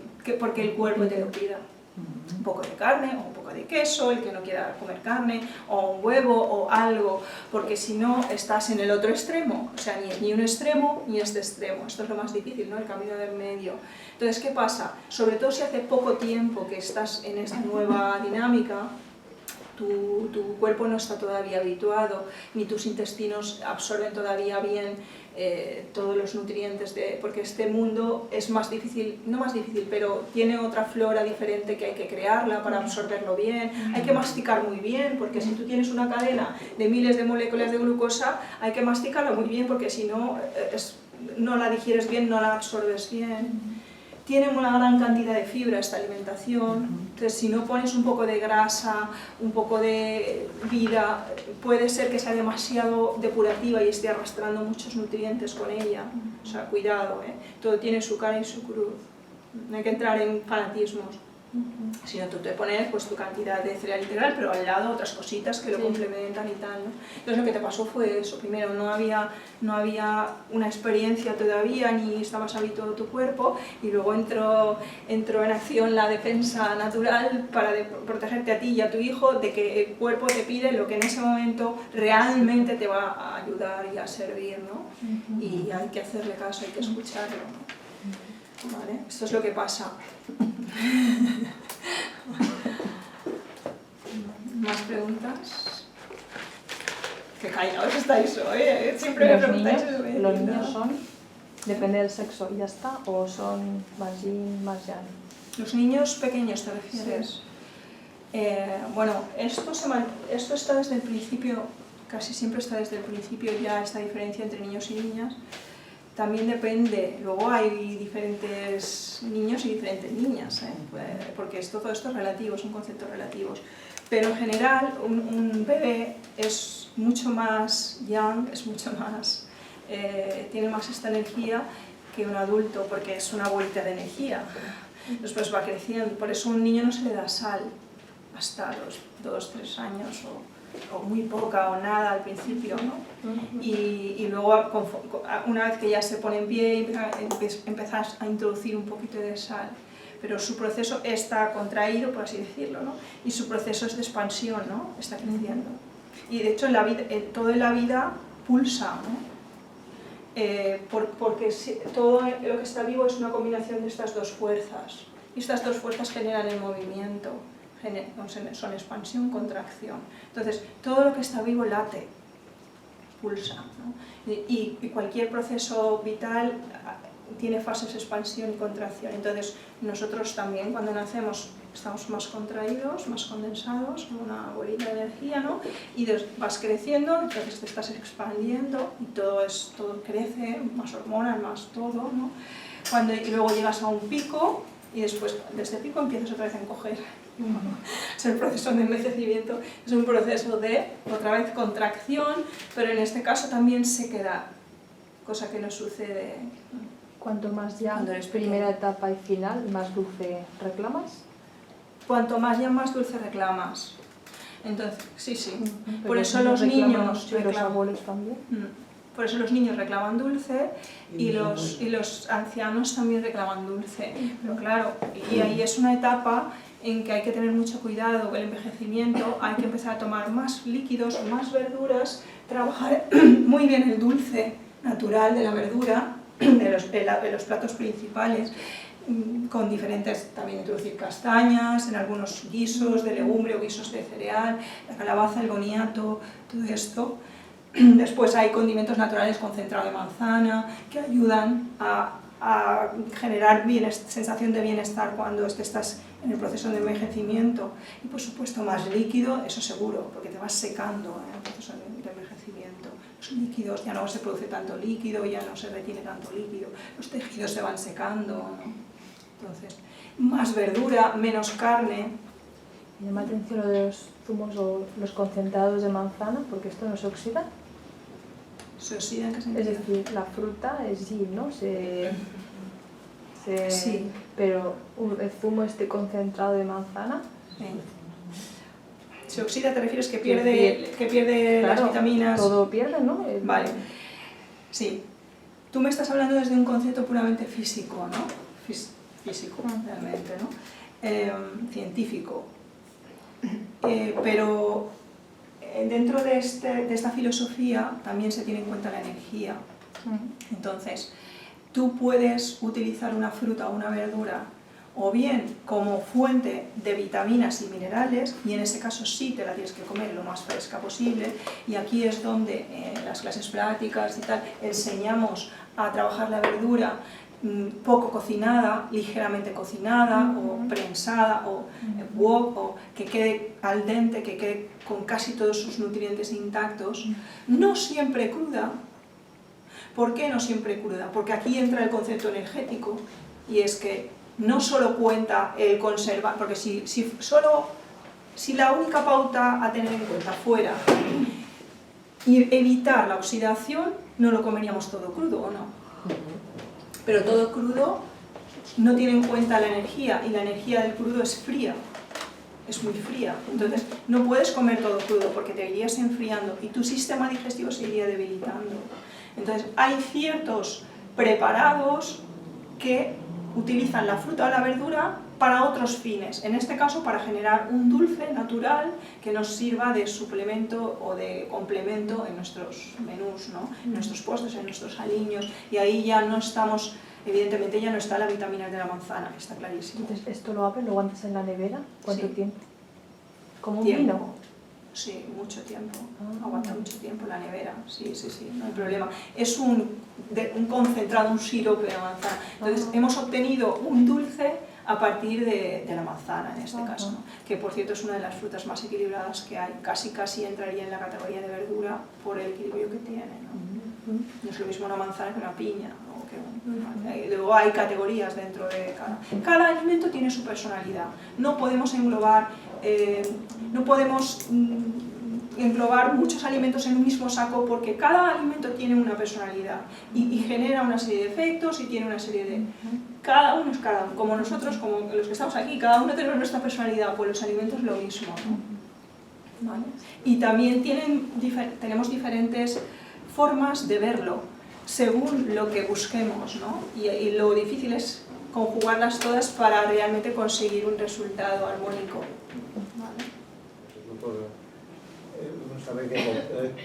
el cuerpo te lo pida. Un poco de carne o un poco de queso, el que no quiera comer carne, o un huevo o algo, porque si no estás en el otro extremo, o sea, ni un extremo ni este extremo. Esto es lo más difícil, ¿no? El camino del medio. Entonces, ¿qué pasa? Sobre todo si hace poco tiempo que estás en esta nueva dinámica, tu cuerpo no está todavía habituado, ni tus intestinos absorben todavía bien todos los nutrientes, porque este mundo es más difícil, no más difícil, pero tiene otra flora diferente que hay que crearla para absorberlo bien, hay que masticar muy bien, porque si tú tienes una cadena de miles de moléculas de glucosa, hay que masticarla muy bien, porque si no, no la digieres bien, no la absorbes bien. Tiene una gran cantidad de fibra esta alimentación, entonces si no pones un poco de grasa, un poco de vida, puede ser que sea demasiado depurativa y esté arrastrando muchos nutrientes con ella. O sea, cuidado, todo tiene su cara y su cruz, no hay que entrar en fanatismos. Sino tú te pones pues, tu cantidad de cereal integral, pero al lado otras cositas que lo complementan y tal, ¿no? Entonces lo que te pasó fue eso, primero no había una experiencia todavía, ni estabas habituado a tu cuerpo, y luego entró en acción la defensa natural para protegerte a ti y a tu hijo de que el cuerpo te pide lo que en ese momento realmente te va a ayudar y a servir, ¿no? Y hay que hacerle caso, hay que escucharlo, ¿no? ¿Vale? Esto es lo que pasa. ¿Más preguntas? Qué callados estáis hoy, siempre me preguntáis eso. ¿Los niños son, depende del sexo y ya está, o son más yin, más yang? ¿Los niños pequeños te refieres? Sí. Bueno, esto está desde el principio, casi siempre está desde el principio ya esta diferencia entre niños y niñas. También depende, luego hay diferentes niños y diferentes niñas, porque todo esto es relativo, son conceptos relativos. Pero en general un bebé es mucho más young, es mucho más, tiene más esta energía que un adulto, porque es una bolita de energía. Después va creciendo, por eso a un niño no se le da sal hasta los 2-3 años o muy poca o nada al principio, ¿no? Y luego una vez que ya se pone en pie empezás a introducir un poquito de sal, pero su proceso está contraído, por así decirlo, ¿no? Y su proceso es de expansión, ¿no? Está creciendo. Y de hecho todo en la vida pulsa, ¿no? Porque todo lo que está vivo es una combinación de estas dos fuerzas. Y estas dos fuerzas generan el movimiento, son expansión, contracción. Entonces, todo lo que está vivo late, pulsa, ¿no? Y cualquier proceso vital tiene fases de expansión y contracción. Entonces, nosotros también cuando nacemos estamos más contraídos, más condensados, como una bolita de energía, ¿no? Y vas creciendo, entonces te estás expandiendo y todo crece, más hormonas, más todo, ¿no? Y luego llegas a un pico y después de este pico empiezas otra vez a encoger. Es el proceso de envejecimiento, es un proceso de, otra vez, contracción, pero en este caso también sequedad, cosa que no sucede. Cuanto más ya Cuando eres primera pequeño. etapa y final, más dulce reclamas. Cuanto más ya más dulce reclamas. Entonces, sí. Pero Por eso los niños y los reclaman. abuelos también. Por eso los niños reclaman dulce y los ancianos también reclaman dulce. Pero claro, y ahí es una etapa en que hay que tener mucho cuidado con el envejecimiento, hay que empezar a tomar más líquidos, más verduras, trabajar muy bien el dulce natural de la verdura, de los platos principales, con diferentes, también introducir castañas, en algunos guisos de legumbre o guisos de cereal, la calabaza, el boniato, todo esto. Después hay condimentos naturales concentrado de manzana que ayudan a generar sensación de bienestar cuando estás en el proceso de envejecimiento. Y por supuesto más líquido, eso seguro, porque te vas secando en el proceso de envejecimiento. Los líquidos, ya no se produce tanto líquido, ya no se retiene tanto líquido, los tejidos se van secando, ¿no? Entonces, más verdura, menos carne. Me llama la atención lo de los zumos o los concentrados de manzana, porque esto no se oxida. ¿Se oxida en qué Es sentido? decir, la fruta es sí, ¿no? Sí. Pero el zumo concentrado de manzana. Sí. ¿Se oxida te refieres que pierde Claro, las vitaminas? Todo pierde, ¿no? Vale. Sí. Tú me estás hablando desde un concepto puramente físico, ¿no? Físico, realmente, ¿no? Científico. Pero dentro de esta filosofía también se tiene en cuenta la energía. Entonces, tú puedes utilizar una fruta o una verdura o bien como fuente de vitaminas y minerales, y en ese caso sí te la tienes que comer lo más fresca posible, y aquí es donde en las clases prácticas y tal enseñamos a trabajar la verdura poco cocinada, ligeramente cocinada o prensada o wok, o que quede al dente, que quede con casi todos sus nutrientes intactos, no siempre cruda. ¿Por qué no siempre cruda? Porque aquí entra el concepto energético, y es que no solo cuenta el conservar, porque si la única pauta a tener en cuenta fuera y evitar la oxidación, no lo comeríamos todo crudo, ¿o no? Pero todo crudo no tiene en cuenta la energía, y la energía del crudo es fría, es muy fría. Entonces no puedes comer todo crudo porque te irías enfriando y tu sistema digestivo se iría debilitando. Entonces hay ciertos preparados que utilizan la fruta o la verdura para otros fines, en este caso para generar un dulce natural que nos sirva de suplemento o de complemento en nuestros menús, ¿no? En nuestros postres, en nuestros aliños, y ahí ya no estamos, evidentemente ya no está la vitamina de la manzana, está clarísimo. Entonces, ¿esto lo abres, lo aguantas en la nevera? ¿Cuánto Sí. tiempo? ¿Como un Tiempo. vino? Sí, mucho tiempo. Ah. Aguanta mucho tiempo en la nevera. Sí, no hay problema. Es un concentrado, un sirope de manzana. Entonces, hemos obtenido un dulce a partir de la manzana, en este caso, ¿no? Que por cierto es una de las frutas más equilibradas que hay. Casi entraría en la categoría de verdura por el equilibrio que tiene, ¿no? No es lo mismo una manzana que una piña, ¿no? Luego hay categorías dentro de cada alimento tiene su personalidad. No podemos englobar muchos alimentos en un mismo saco, porque cada alimento tiene una personalidad y genera una serie de efectos y tiene una serie de... Cada uno es cada uno, como nosotros, como los que estamos aquí, cada uno tenemos nuestra personalidad, pues los alimentos lo mismo, ¿no? ¿Vale? Y también tenemos diferentes formas de verlo según lo que busquemos, ¿no? Y lo difícil es conjugarlas todas para realmente conseguir un resultado armónico. ¿Vale? Saber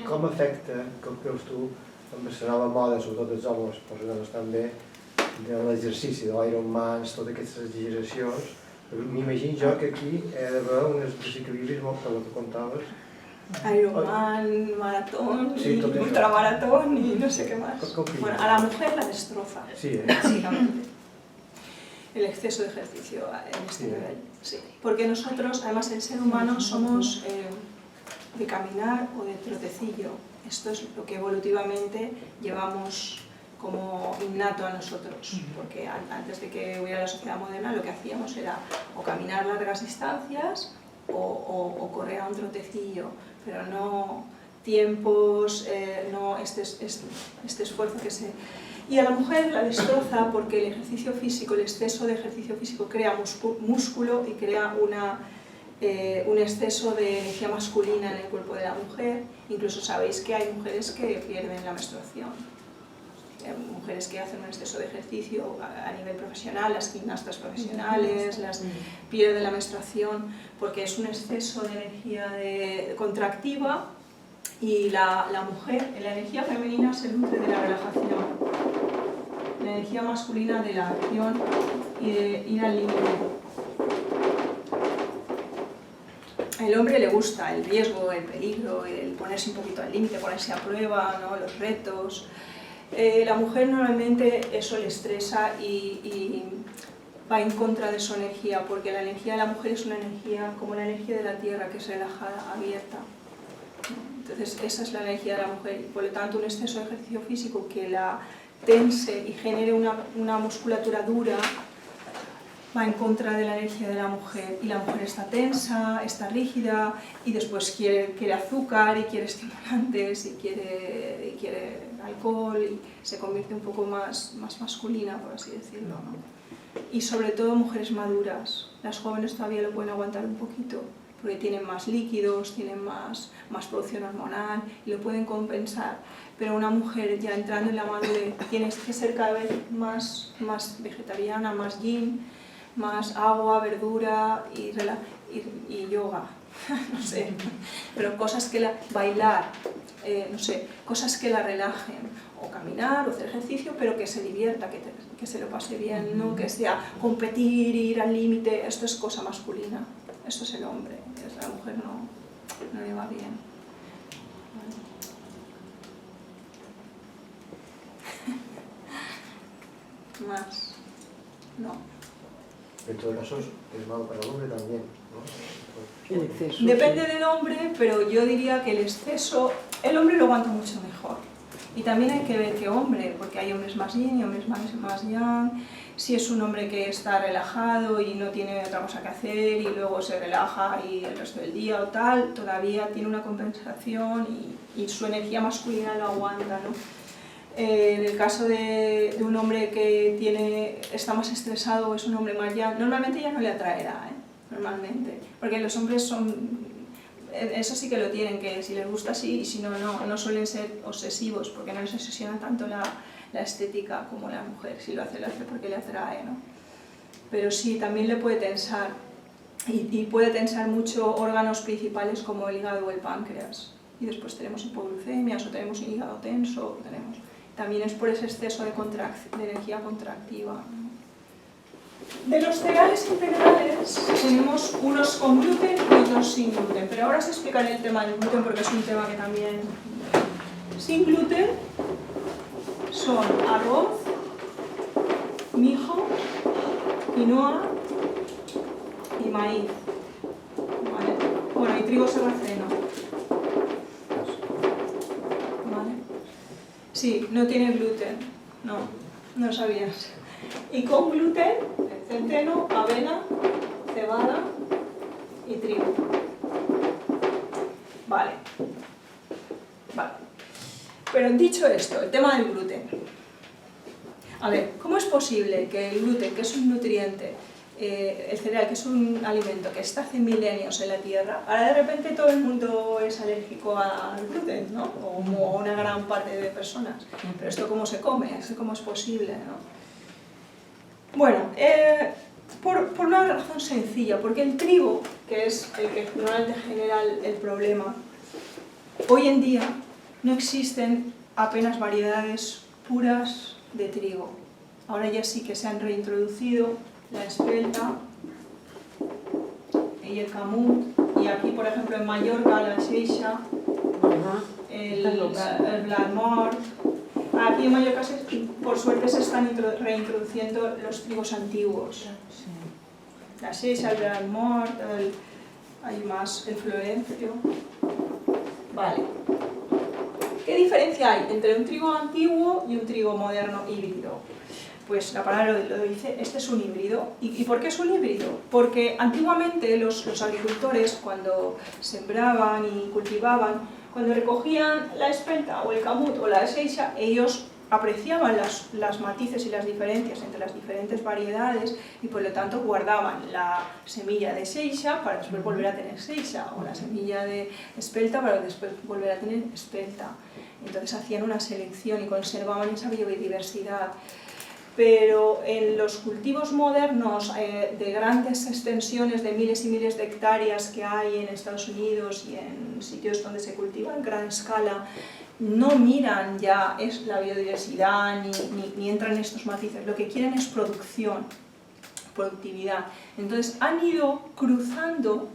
com afecta, com creus tu, amb la nova moda, sobretot els homes, però les dones també, de l'exercici de l'Ironman, totes aquestes exageracions. M'imagino jo que aquí hi ha d'haver uns desequilibris molt pel que contaves. Ironman, maratón, sí, ultramaratón y no sé qué más. Bueno, a la mujer la destroza. Sí, básicamente. El exceso de ejercicio en este nivel. Sí. Porque nosotros, además el ser humano, somos de caminar o de trotecillo. Esto es lo que evolutivamente llevamos como innato a nosotros, porque antes de que hubiera la sociedad moderna lo que hacíamos era o caminar largas distancias o correr a un trotecillo, pero no tiempos, no este esfuerzo que se... Y a la mujer la destroza porque el ejercicio físico, el exceso de ejercicio físico crea músculo y crea un exceso de energía masculina en el cuerpo de la mujer. Incluso sabéis que hay mujeres que pierden la menstruación. Hay mujeres que hacen un exceso de ejercicio a nivel profesional, las gimnastas profesionales, pierden la menstruación porque es un exceso de energía contractiva y la mujer, la energía femenina se nutre de la relajación, la energía masculina de la acción y de ir al límite. Al hombre le gusta el riesgo, el peligro, el ponerse un poquito al límite, ponerse a prueba, ¿no? Los retos. La mujer normalmente eso le estresa y va en contra de su energía, porque la energía de la mujer es una energía como la energía de la tierra, que es relajada, abierta. Entonces esa es la energía de la mujer, y por lo tanto un exceso de ejercicio físico que la tense y genere una musculatura dura va en contra de la energía de la mujer, y la mujer está tensa, está rígida y después quiere azúcar y quiere estimulantes y quiere alcohol y se convierte un poco más masculina, por así decirlo, ¿no? Y sobre todo mujeres maduras, las jóvenes todavía lo pueden aguantar un poquito porque tienen más líquidos, tienen más producción hormonal y lo pueden compensar, pero una mujer ya entrando en la madurez tiene que ser cada vez más vegetariana, más yin, más agua, verdura y yoga, no sé, pero cosas que bailar, no sé, cosas que la relajen, o caminar, o hacer ejercicio, pero que se divierta, que se lo pase bien, no que sea competir, ir al límite. Esto es cosa masculina, esto es el hombre, a la mujer no le va bien. Más, no. En todo caso es malo para el hombre también, ¿no? El exceso. Depende del hombre, pero yo diría que el exceso, el hombre lo aguanta mucho mejor. Y también hay que ver qué hombre, porque hay hombres más yin y hombres más yang. Si es un hombre que está relajado y no tiene otra cosa que hacer y luego se relaja y el resto del día o tal, todavía tiene una compensación y su energía masculina lo aguanta, ¿no? En el caso de un hombre que está más estresado o es un hombre más yang, normalmente ya no le atraerá, normalmente, porque los hombres eso sí que lo tienen, que si les gusta sí y si no, no suelen ser obsesivos porque no les obsesiona tanto la estética como la mujer, si lo hace porque le atrae, ¿no? Pero sí, también le puede tensar y puede tensar mucho órganos principales como el hígado o el páncreas y después tenemos hipoglucemias o tenemos un hígado tenso, también es por ese exceso de energía contractiva, ¿no? De los cereales integrales tenemos unos con gluten y otros sin gluten, pero ahora os explicaré el tema del gluten porque es un tema que también... Sin gluten son arroz, mijo, quinoa y maíz, ¿vale? Bueno, y trigo sarraceno, ¿vale? Sí, no tiene gluten, no lo sabías. Y con gluten, centeno, avena, cebada y trigo. Vale. Pero dicho esto, el tema del gluten. A ver, ¿cómo es posible que el gluten, que es un nutriente, el cereal, que es un alimento que está hace milenios en la Tierra, ahora de repente todo el mundo es alérgico al gluten, ¿no? Como una gran parte de personas. Pero esto ¿cómo se come? ¿Cómo es posible, no? Bueno, por una razón sencilla, porque el trigo, que es el que normalmente genera el problema, hoy en día no existen apenas variedades puras de trigo. Ahora ya sí que se han reintroducido la espelta y el camut, y aquí por ejemplo en Mallorca la xeixa, el blanc-mort. Aquí en Mallorca por suerte se están reintroduciendo los trigos antiguos. La xeixa, el blanc-mort, hay más, el florencio. Vale. ¿Qué diferencia hay entre un trigo antiguo y un trigo moderno híbrido? Pues la palabra lo dice, este es un híbrido. ¿Y por qué es un híbrido? Porque antiguamente los agricultores, cuando sembraban y cultivaban, cuando recogían la espelta o el camut o la xeixa, ellos apreciaban las matices y las diferencias entre las diferentes variedades y por lo tanto guardaban la semilla de xeixa para después volver a tener xeixa, o la semilla de espelta para después volver a tener espelta. Entonces hacían una selección y conservaban esa biodiversidad. Pero en los cultivos modernos de grandes extensiones de miles y miles de hectáreas que hay en Estados Unidos y en sitios donde se cultiva en gran escala, no miran ya la biodiversidad ni entran en estos matices. Lo que quieren es productividad. Entonces han ido cruzando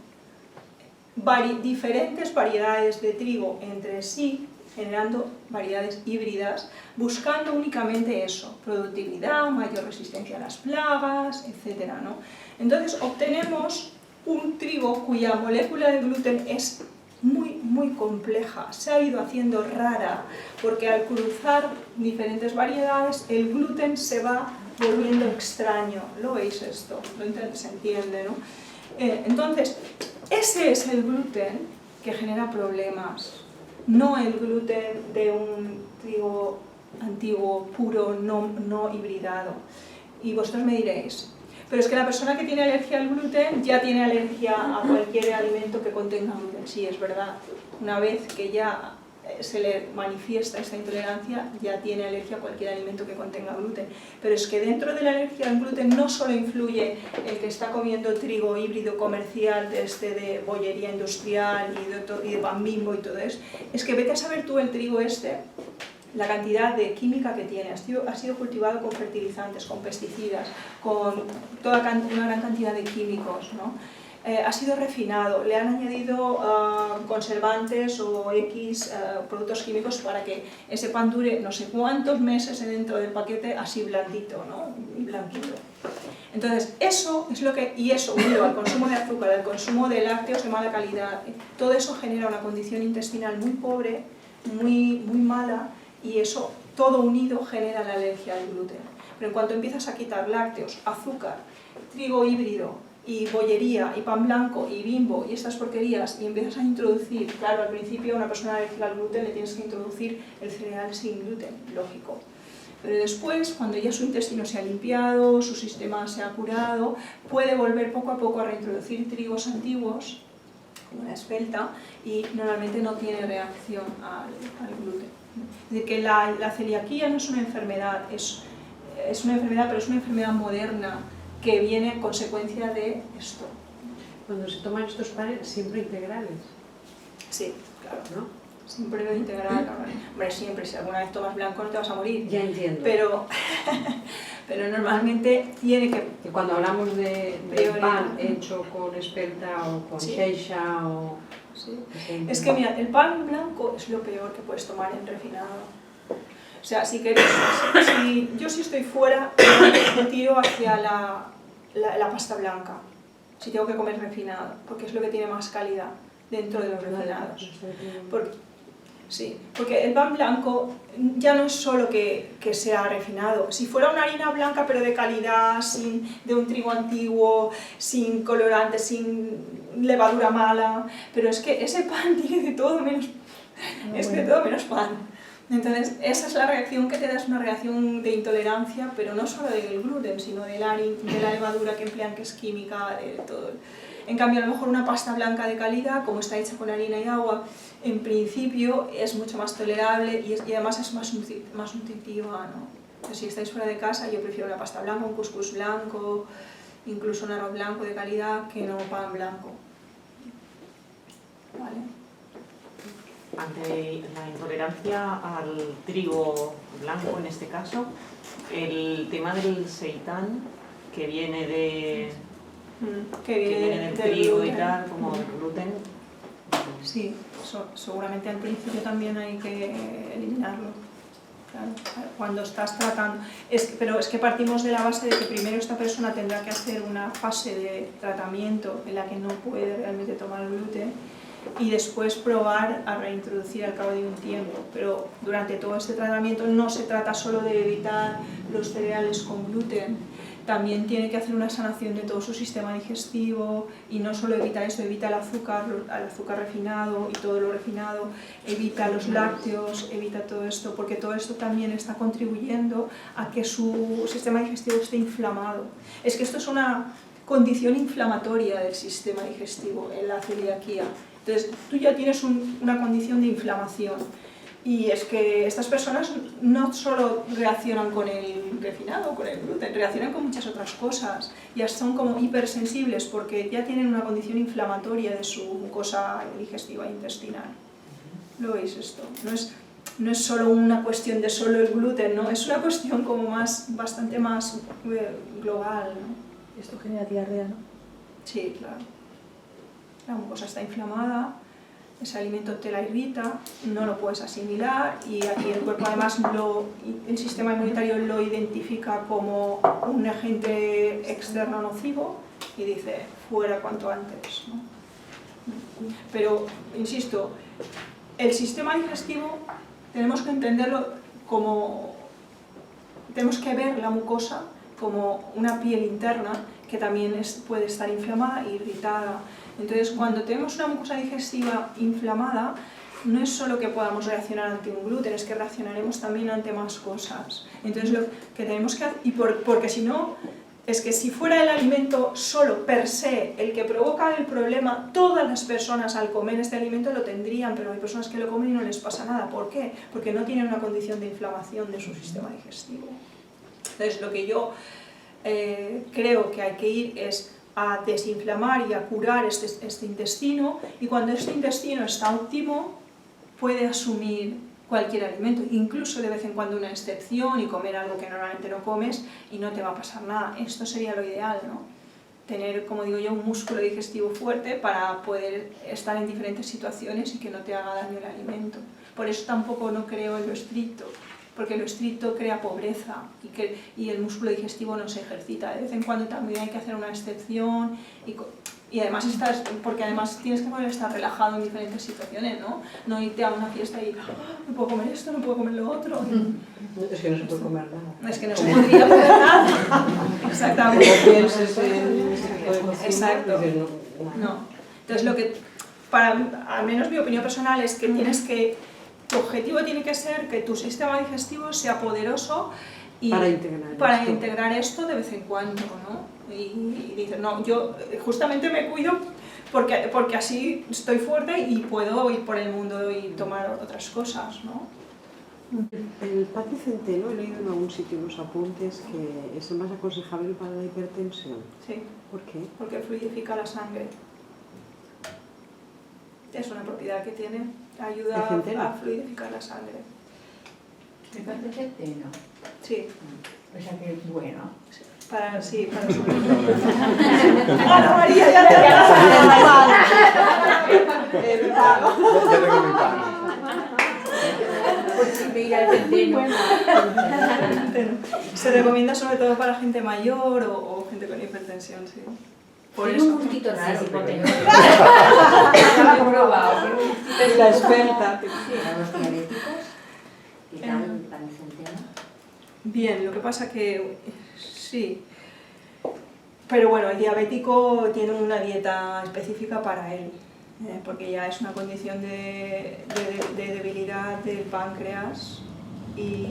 diferentes variedades de trigo entre sí, generando variedades híbridas, buscando únicamente eso, productividad, mayor resistencia a las plagas, etc., ¿no? Entonces obtenemos un trigo cuya molécula de gluten es muy compleja, se ha ido haciendo rara, porque al cruzar diferentes variedades el gluten se va volviendo extraño. ¿Lo veis esto? Se entiende, ¿no? Entonces, ese es el gluten que genera problemas. No el gluten de un trigo antiguo, puro, no hibridado. Y vosotros me diréis, pero es que la persona que tiene alergia al gluten ya tiene alergia a cualquier alimento que contenga gluten. Sí, es verdad. Una vez que ya se le manifiesta esta intolerancia, ya tiene alergia a cualquier alimento que contenga gluten. Pero es que dentro de la alergia al gluten no solo influye el que está comiendo trigo híbrido comercial de bollería industrial y de pan Bimbo y todo eso, es que vete a saber tú el trigo la cantidad de química que tiene. Ha sido cultivado con fertilizantes, con pesticidas, con una gran cantidad de químicos, ¿no? Ha sido refinado, le han añadido conservantes o productos químicos para que ese pan dure no sé cuántos meses dentro del paquete así blandito, ¿no? Blanquito. Entonces, eso es lo que, y eso unido al consumo de azúcar, al consumo de lácteos de mala calidad, todo eso genera una condición intestinal muy pobre, muy mala, y eso todo unido genera la alergia al gluten. Pero en cuanto empiezas a quitar lácteos, azúcar, trigo híbrido, y bollería, y pan blanco, y Bimbo, y estas porquerías, y empiezas a introducir, claro, al principio a una persona alérgica al gluten le tienes que introducir el cereal sin gluten, lógico. Pero después, cuando ya su intestino se ha limpiado, su sistema se ha curado, puede volver poco a poco a reintroducir trigos antiguos, como la espelta, y normalmente no tiene reacción al gluten. Es decir, que la celiaquía no es una enfermedad, es una enfermedad, pero es una enfermedad moderna, que viene a consecuencia de esto. Cuando se toman estos panes, siempre integrales. Sí, claro, ¿no? Siempre integral, hombre, siempre, si alguna vez tomas blanco no te vas a morir. Ya entiendo. Pero normalmente tiene que... Y cuando hablamos de pan hecho con espelta o con xeixa o... Sí. Es que mira, el pan blanco es lo peor que puedes tomar en refinado. O sea, si queréis, yo si estoy fuera, me tiro hacia la pasta blanca, si tengo que comer refinado, porque es lo que tiene más calidad dentro de los refinados. Porque el pan blanco ya no es solo que sea refinado. Si fuera una harina blanca pero de calidad, de un trigo antiguo, sin colorantes, sin levadura mala, pero es que ese pan tiene de todo menos, de todo menos pan. Entonces, esa es la reacción que te da, es una reacción de intolerancia, pero no solo del gluten, sino de la levadura que emplean, que es química, de todo. En cambio, a lo mejor una pasta blanca de calidad, como está hecha con harina y agua, en principio es mucho más tolerable y además es más nutritiva, ¿no? Entonces, si estáis fuera de casa, yo prefiero la pasta blanca, un cuscús blanco, incluso un arroz blanco de calidad, que no pan blanco. ¿Vale? Ante la intolerancia al trigo blanco, en este caso, el tema del seitán, que viene del trigo y tal, como del gluten. Sí, seguramente al principio también hay que eliminarlo. Claro, cuando estás tratando... pero es que partimos de la base de que primero esta persona tendrá que hacer una fase de tratamiento en la que no puede realmente tomar gluten y después probar a reintroducir al cabo de un tiempo. Pero durante todo este tratamiento no se trata solo de evitar los cereales con gluten, también tiene que hacer una sanación de todo su sistema digestivo y no solo evita eso, evita el azúcar refinado y todo lo refinado, evita los lácteos, evita todo esto, porque todo esto también está contribuyendo a que su sistema digestivo esté inflamado. Es que esto es una condición inflamatoria del sistema digestivo, en la celiaquía. Entonces, tú ya tienes una condición de inflamación. Y es que estas personas no solo reaccionan con el refinado, con el gluten, reaccionan con muchas otras cosas. Ya son como hipersensibles porque ya tienen una condición inflamatoria de su mucosa digestiva intestinal. ¿Lo veis esto? No es solo una cuestión de solo el gluten, ¿no? Es una cuestión como bastante más global, ¿no? Esto genera diarrea, ¿no? Sí, claro. La mucosa está inflamada, ese alimento te la irrita, no lo puedes asimilar y el cuerpo además el sistema inmunitario lo identifica como un agente externo nocivo y dice fuera cuanto antes, ¿no? Pero, insisto, el sistema digestivo tenemos que entenderlo como... tenemos que ver la mucosa como una piel interna que también puede estar inflamada e irritada. Entonces, cuando tenemos una mucosa digestiva inflamada, no es solo que podamos reaccionar ante un gluten, es que reaccionaremos también ante más cosas. Entonces, lo que tenemos que hacer, porque si no, es que si fuera el alimento solo per se el que provoca el problema, todas las personas al comer este alimento lo tendrían, pero hay personas que lo comen y no les pasa nada. ¿Por qué? Porque no tienen una condición de inflamación de su sistema digestivo. Entonces, lo que yo creo que hay que ir es a desinflamar y a curar este intestino, y cuando este intestino está óptimo puede asumir cualquier alimento, incluso de vez en cuando una excepción y comer algo que normalmente no comes y no te va a pasar nada. Esto sería lo ideal, ¿no? Tener, como digo yo, un músculo digestivo fuerte para poder estar en diferentes situaciones y que no te haga daño el alimento. Por eso tampoco no creo en lo estricto, porque lo estricto crea pobreza y el músculo digestivo no se ejercita. De vez en cuando también hay que hacer una excepción y además porque además tienes que poder estar relajado en diferentes situaciones, ¿no? No irte a una fiesta y no puedo comer esto, no puedo comer lo otro. Es que no se puede comer nada. Es que no se podría comer nada. Exactamente. Exacto. No. Entonces al menos mi opinión personal es que tu objetivo tiene que ser que tu sistema digestivo sea poderoso y para integrar esto de vez en cuando, ¿no? Y dices, no, yo justamente me cuido porque así estoy fuerte y puedo ir por el mundo y tomar otras cosas, ¿no? El pati centeno, he leído en algún sitio unos apuntes que es el más aconsejable para la hipertensión. Sí. ¿Por qué? Porque fluidifica la sangre. Es una propiedad que tiene, ayuda a fluidificar la sangre. ¿El pati centeno? Sí. O sea que es bueno. Para ¡Ana María, ya te el pan! Ya tengo mi pan. Pues si me irá el centeno. Se recomienda sobre todo para gente mayor o gente con hipertensión, sí. Por Tiene eso. un gustito raro, pero... Ya lo he probado. Es la experta. Para los diabéticos, ¿qué tal el pan de centeno? Bien, lo que pasa que sí. Pero bueno, el diabético tiene una dieta específica para él, porque ya es una condición de debilidad del páncreas y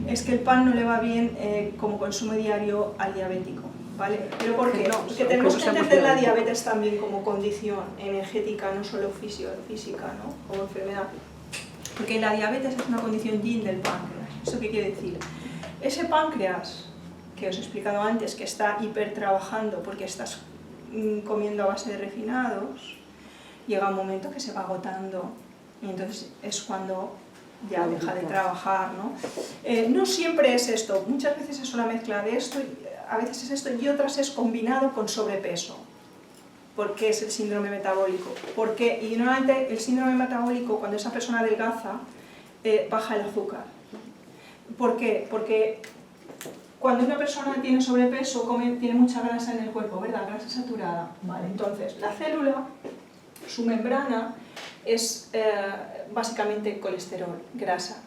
es que el pan no le va bien como consumo diario al diabético, ¿vale? ¿Pero por qué no? Porque tenemos que entender la diabetes también como condición energética, no solo física, ¿no? O enfermedad. Porque la diabetes es una condición yin del páncreas. ¿Eso qué quiere decir? Ese páncreas que os he explicado antes, que está hipertrabajando porque estás comiendo a base de refinados, llega un momento que se va agotando y entonces es cuando ya deja de trabajar, ¿no? No siempre es esto, muchas veces es una mezcla de esto, a veces es esto y otras es combinado con sobrepeso. ¿Por qué es el síndrome metabólico? Porque, y normalmente el síndrome metabólico, cuando esa persona adelgaza, baja el azúcar. ¿Por qué? Porque cuando una persona tiene sobrepeso, tiene mucha grasa en el cuerpo, ¿verdad? Grasa saturada. Vale, entonces, la célula, su membrana, es básicamente colesterol, grasa.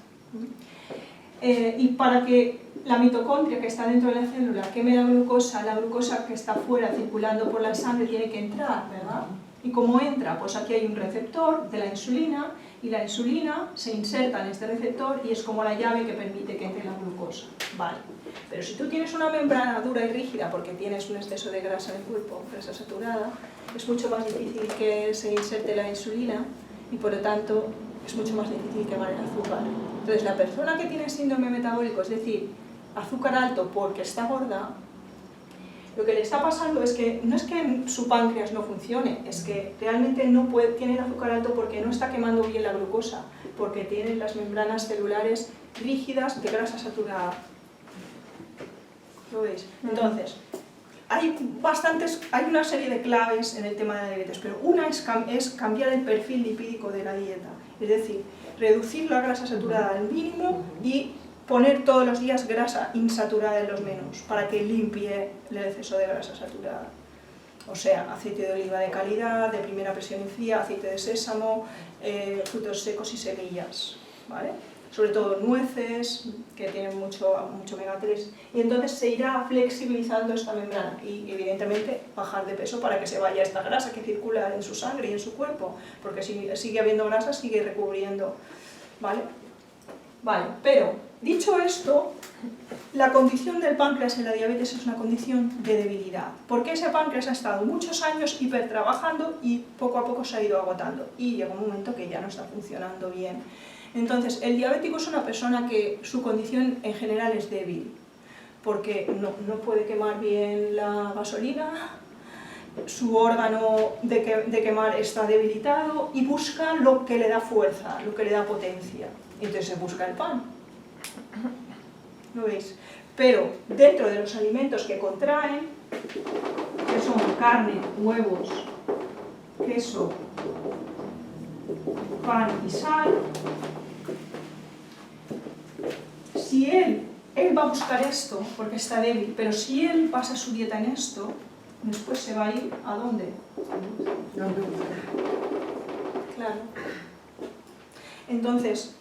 Y para que la mitocondria que está dentro de la célula queme la glucosa que está fuera circulando por la sangre tiene que entrar, ¿verdad? ¿Y cómo entra? Pues aquí hay un receptor de la insulina y la insulina se inserta en este receptor y es como la llave que permite que entre la glucosa. Vale. Pero si tú tienes una membrana dura y rígida porque tienes un exceso de grasa en el cuerpo, grasa saturada, es mucho más difícil que se inserte la insulina y por lo tanto es mucho más difícil quemar el azúcar. Entonces la persona que tiene síndrome metabólico, es decir, azúcar alto porque está gorda, lo que le está pasando es que no es que su páncreas no funcione, es que realmente tiene el azúcar alto porque no está quemando bien la glucosa, porque tiene las membranas celulares rígidas de grasa saturada. ¿Lo veis? Entonces, hay una serie de claves en el tema de la diabetes, pero una es cambiar el perfil lipídico de la dieta, es decir, reducir la grasa saturada al mínimo y poner todos los días grasa insaturada en los menús para que limpie el exceso de grasa saturada. O sea, aceite de oliva de calidad, de primera presión y fría, aceite de sésamo, frutos secos y semillas, ¿vale? Sobre todo nueces, que tienen mucho omega 3, y entonces se irá flexibilizando esta membrana y evidentemente bajar de peso para que se vaya esta grasa que circula en su sangre y en su cuerpo, porque si sigue habiendo grasa sigue recubriendo, ¿vale? Vale, pero dicho esto, la condición del páncreas en la diabetes es una condición de debilidad, porque ese páncreas ha estado muchos años hipertrabajando y poco a poco se ha ido agotando y llega un momento que ya no está funcionando bien. Entonces, el diabético es una persona que su condición en general es débil, porque no puede quemar bien la gasolina, su órgano de quemar está debilitado y busca lo que le da fuerza, lo que le da potencia. Entonces se busca el pan. ¿Lo veis? Pero dentro de los alimentos que contraen, que son carne, huevos, queso, pan y sal, si él va a buscar esto porque está débil, pero si él basa su dieta en esto, después se va a ir ¿a dónde? Claro. Entonces,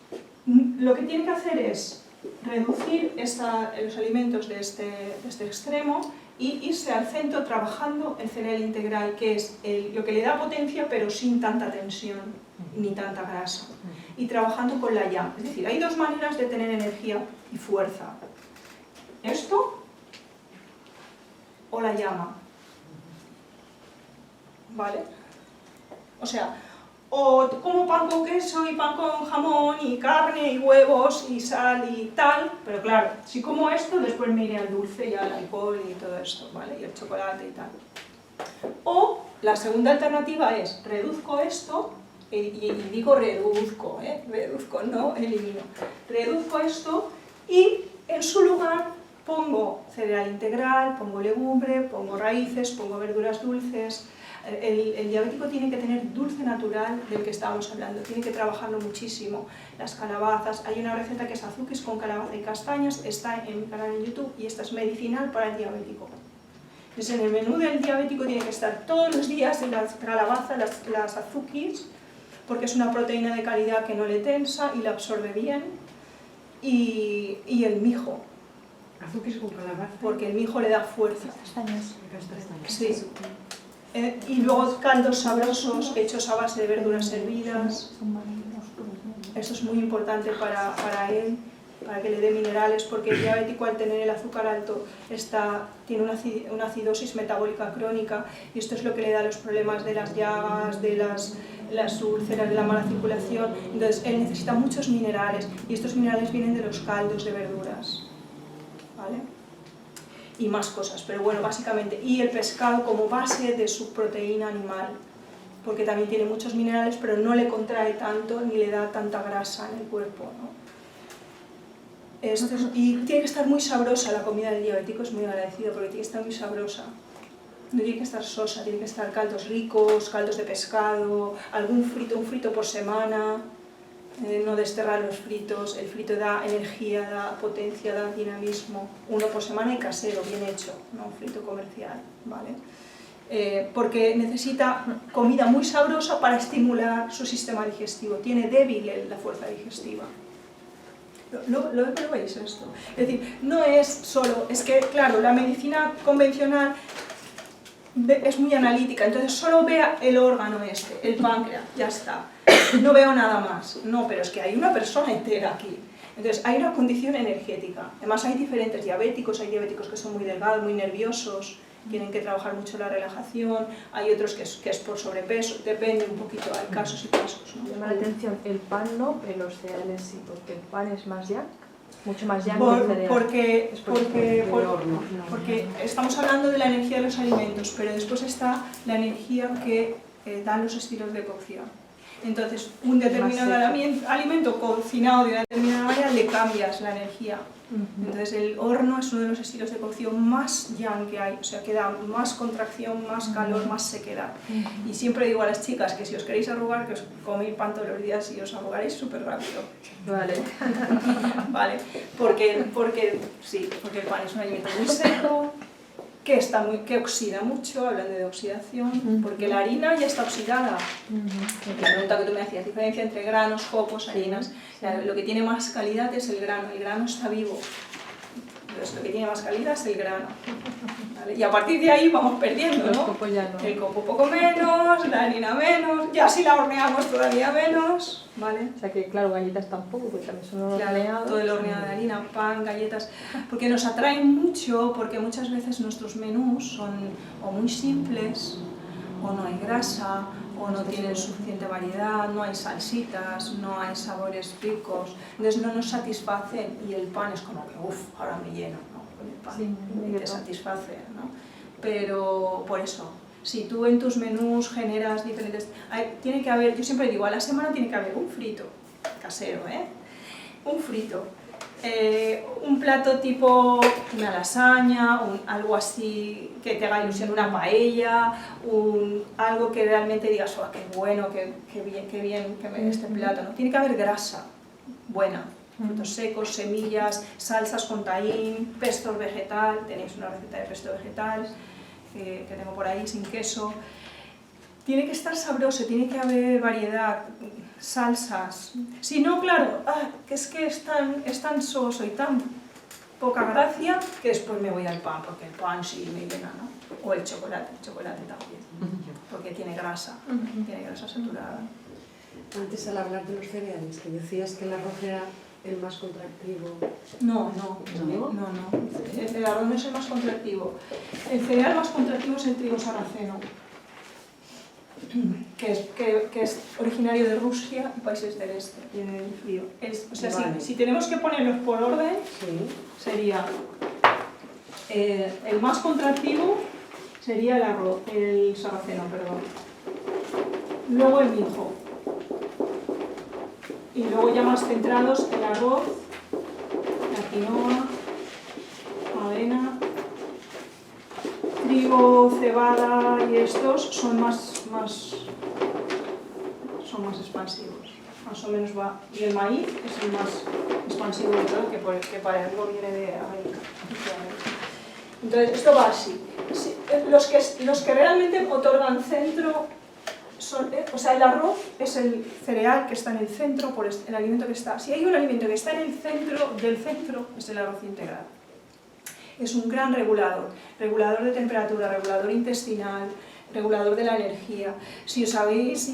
lo que tiene que hacer es reducir los alimentos de este extremo y irse al centro trabajando el cereal integral, que es lo que le da potencia pero sin tanta tensión ni tanta grasa, y trabajando con la llama. Es decir, hay dos maneras de tener energía y fuerza: esto o la llama, ¿vale? O sea, o como pan con queso y pan con jamón y carne y huevos y sal y tal, pero claro, si como esto, después me iré al dulce y al alcohol y todo esto, ¿vale? Y el chocolate y tal. O la segunda alternativa es, reduzco esto, y digo reduzco, reduzco, no elimino. Reduzco esto y en su lugar pongo cereal integral, pongo legumbre, pongo raíces, pongo verduras dulces. El diabético tiene que tener dulce natural del que estábamos hablando, tiene que trabajarlo muchísimo. Las calabazas, hay una receta que es azúquis con calabaza y castañas, está en mi canal en YouTube y esta es medicinal para el diabético. Entonces en el menú del diabético tiene que estar todos los días las calabazas, las azúquis, porque es una proteína de calidad que no le tensa y la absorbe bien, y el mijo. Azúquis con calabaza. Porque el mijo le da fuerza. Castañas. Sí. Y luego caldos sabrosos hechos a base de verduras hervidas. Esto es muy importante para él, para que le dé minerales, porque el diabético al tener el azúcar alto tiene una acidosis metabólica crónica y esto es lo que le da los problemas de las llagas, de las las úlceras, de la mala circulación. Entonces él necesita muchos minerales y estos minerales vienen de los caldos de verduras, ¿vale? Y más cosas, pero bueno, básicamente. Y el pescado como base de su proteína animal, porque también tiene muchos minerales, pero no le contrae tanto ni le da tanta grasa en el cuerpo, ¿no? Y tiene que estar muy sabrosa la comida del diabético, es muy agradecido porque tiene que estar muy sabrosa. No tiene que estar sosa, tiene que estar caldos ricos, caldos de pescado, un frito por semana, no desterrar los fritos. El frito da energía, da potencia, da dinamismo. Uno por semana y casero, bien hecho, no un frito comercial, ¿vale? Porque necesita comida muy sabrosa para estimular su sistema digestivo. Tiene débil la fuerza digestiva. ¿Lo veis esto? Es decir, no es solo, es que claro, la medicina convencional es muy analítica, entonces solo vea el órgano el páncreas, ya está, no veo nada más. No, pero es que hay una persona entera aquí. Entonces hay una condición energética. Además hay diferentes diabéticos, hay diabéticos que son muy delgados, muy nerviosos, tienen que trabajar mucho la relajación, hay otros que es por sobrepeso, depende un poquito, hay casos y casos, ¿no? Me llama la atención el pan no, pero los cereales sí, porque el pan es más yang, mucho más yang que el cereal. Porque estamos hablando de la energía de los alimentos, pero después está la energía que dan los estilos de cocción. Entonces, un determinado alimento cocinado de una determinada manera le cambias la energía. Entonces el horno es uno de los estilos de cocción más yang que hay, o sea que da más contracción, más calor, más sequedad. Y siempre digo a las chicas que si os queréis arrugar, que os coméis pan todos los días y os arrugaréis súper rápido. Vale. Vale, porque el pan es un alimento muy seco, que oxida mucho, hablando de oxidación, porque la harina ya está oxidada. La pregunta que tú me hacías, diferencia entre granos, copos, harinas, lo que tiene más calidad es el grano está vivo. Entonces lo que tiene más calidad es el grano. ¿Vale? Y a partir de ahí vamos perdiendo, ¿no? Los copos ya no. El copo poco menos, la harina menos, ya si la horneamos todavía menos, ¿vale? O sea que, claro, galletas tampoco, porque también son horneados. Todo el horneado de harina, pan, galletas, porque nos atraen mucho, porque muchas veces nuestros menús son o muy simples, o no hay grasa, o no tienen suficiente variedad, no hay salsitas, no hay sabores ricos, entonces no nos satisfacen y el pan es como que, ahora me lleno, ¿no? Con el pan, Sí, y te satisface, ¿no? Pero por eso, si tú en tus menús generas diferentes... tiene que haber, yo siempre digo, a la semana tiene que haber un frito, casero, un frito, un plato tipo una lasaña, algo así que te haga ilusión, una paella, algo que realmente digas, qué bueno, qué bien que este plato, ¿no? Tiene que haber grasa buena, frutos secos, semillas, salsas con tahín, pesto vegetal, tenéis una receta de pesto vegetal que tengo por ahí sin queso. Tiene que estar sabroso, tiene que haber variedad, salsas. Si no, claro, que es tan soso y tan poca gracia que después me voy al pan, porque el pan sí me llena, ¿no? O el chocolate también, porque tiene grasa saturada. Antes al hablar de los cereales, que decías que el arroz era el más contractivo. No. El arroz no es el más contractivo. El cereal más contractivo es el trigo sarraceno, que es originario de Rusia y países del este, viene del frío. Vale. Si tenemos que ponerlos por orden, sería el más contractivo sería el sarraceno, perdón. Luego el mijo. Y luego ya más centrados el arroz, la quinoa, avena, trigo, cebada y estos son más expansivos. Más o menos va. Y el maíz es el más expansivo de todo, que para algo viene de América. Entonces, esto va así. Los que realmente otorgan centro el arroz es el cereal que está en el centro, por el alimento que está. Si hay un alimento que está en el centro del centro, es el arroz integral. Es un gran regulador de temperatura, regulador intestinal, regulador de la energía. Si os habéis,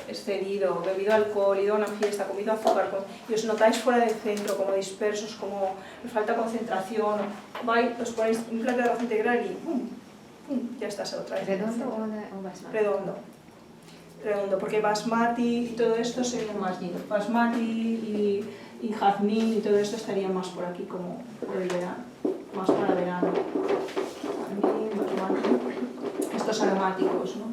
excedido, bebido alcohol, ido a una fiesta, comido azúcar, y os notáis fuera del centro, como dispersos, como os falta concentración, os ponéis un plato de arroz integral y ¡pum! Ya estás otra vez. ¿Redondo o basmati? Redondo. redondo, porque basmati y todo esto sería más yin. Basmati y jazmín y todo esto estaría más por aquí, como por el verano, más para verano. Jazmín, basmati, estos aromáticos, ¿no?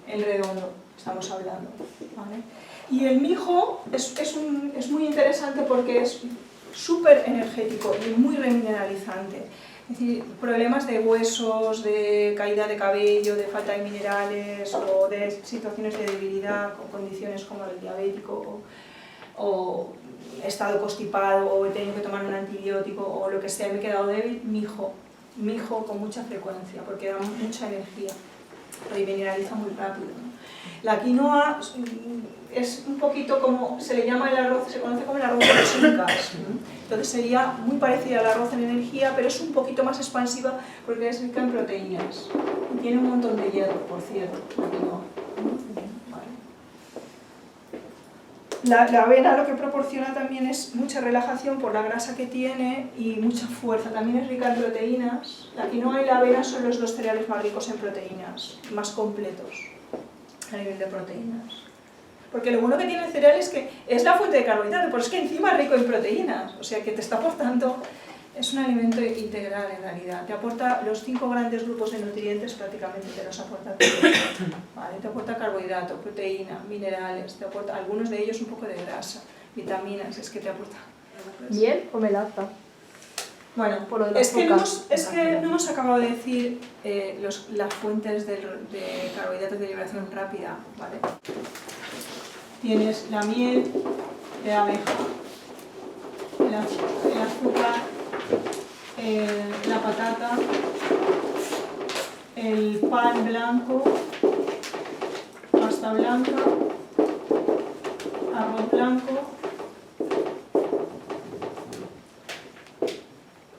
El redondo, estamos hablando, ¿vale? Y el mijo es muy interesante porque es súper energético y muy remineralizante. Es decir, problemas de huesos, de caída de cabello, de falta de minerales o de situaciones de debilidad con condiciones como el diabético o estado constipado o he tenido que tomar un antibiótico o lo que sea, me he quedado débil, mijo con mucha frecuencia porque da mucha energía, remineraliza muy rápido, ¿no? La quinoa es un poquito como, se le llama el arroz, se conoce como el arroz de los incas, ¿no? Entonces sería muy parecida al arroz en energía, pero es un poquito más expansiva porque es rica en proteínas y tiene un montón de hierro, por cierto, la quinoa. La avena lo que proporciona también es mucha relajación por la grasa que tiene y mucha fuerza. También es rica en proteínas. La quinoa y la avena son los dos cereales más ricos en proteínas, más completos a nivel de proteínas. Porque lo bueno que tiene el cereal es que es la fuente de carbohidratos, pero es que encima es rico en proteínas. O sea que te está aportando, es un alimento integral en realidad. Te aporta los 5 grandes grupos de nutrientes, prácticamente te los aporta todo. ¿Vale? Te aporta carbohidrato, proteína, minerales, te aporta algunos de ellos un poco de grasa, vitaminas, es que te aporta. ¿Miel o melaza? Bueno, Por lo de es que no azúcar. hemos acabado de decir las fuentes de carbohidratos de liberación rápida, ¿vale? Tienes la miel de abeja, el azúcar, la patata, el pan blanco, pasta blanca, arroz blanco,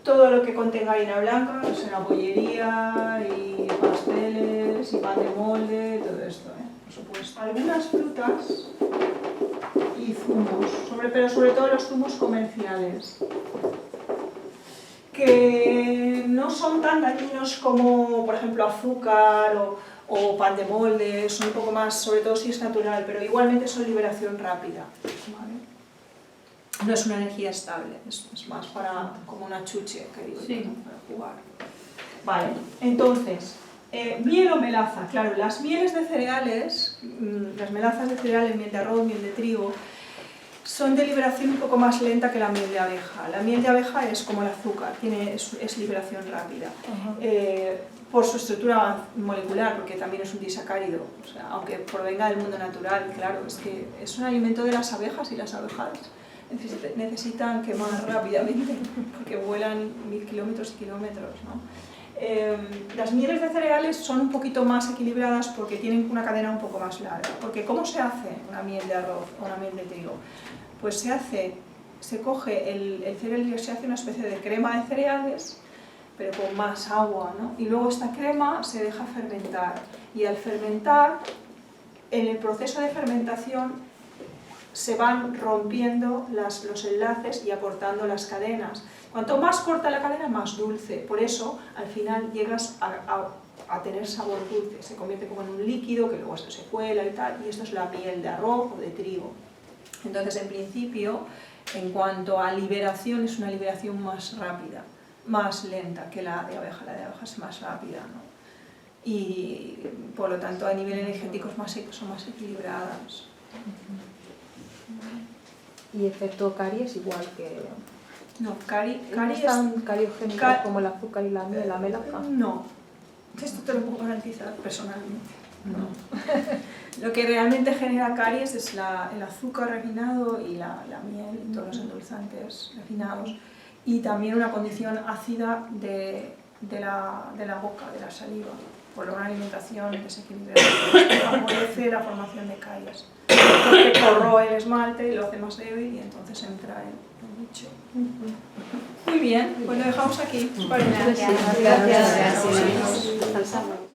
todo lo que contenga harina blanca, o sea, bollería y pasteles y pan de molde, todo esto, por supuesto. Algunas frutas y zumos, pero sobre todo los zumos comerciales, que no son tan dañinos como, por ejemplo, azúcar o pan de molde, son un poco más, sobre todo si es natural, pero igualmente son liberación rápida, ¿vale? No es una energía estable, es más para como una chuche, que digo, sí, ¿no? Para jugar. Vale, entonces, miel o melaza. Claro, las mieles de cereales, las melazas de cereales, miel de arroz, miel de trigo, son de liberación un poco más lenta que la miel de abeja. La miel de abeja es como el azúcar, es liberación rápida. Por su estructura molecular, porque también es un disacárido, o sea, aunque provenga del mundo natural, claro, es que es un alimento de las abejas y las abejas necesitan quemar rápidamente porque vuelan 1000 kilómetros y kilómetros, ¿no? Las mieles de cereales son un poquito más equilibradas porque tienen una cadena un poco más larga. Porque ¿cómo se hace una miel de arroz o una miel de trigo? Pues se coge el cereal y se hace una especie de crema de cereales, pero con más agua, ¿no? Y luego esta crema se deja fermentar. Y al fermentar, en el proceso de fermentación, se van rompiendo los enlaces y aportando las cadenas. Cuanto más corta la cadena, más dulce. Por eso, al final, llegas a tener sabor dulce. Se convierte como en un líquido que luego se cuela y tal. Y esto es la miel de arroz o de trigo. Entonces, en principio, en cuanto a liberación, es una liberación más rápida, más lenta que la de abeja. La de abeja es más rápida, ¿no? Y, por lo tanto, a nivel energético son más equilibradas. Y efecto caries igual que... No, ¿No es tan cariogénico como el azúcar y la melaza? No, esto te lo puedo garantizar personalmente. No. Lo que realmente genera caries es el azúcar refinado y la miel y todos los endulzantes refinados. Y también una condición ácida de la boca, de la saliva, por una alimentación desequilibrada que favorece la formación de caries. Porque corroe el esmalte y lo hace más débil y entonces entra el bicho. Muy bien, pues lo dejamos aquí. Gracias. Gracias. Hasta el sábado.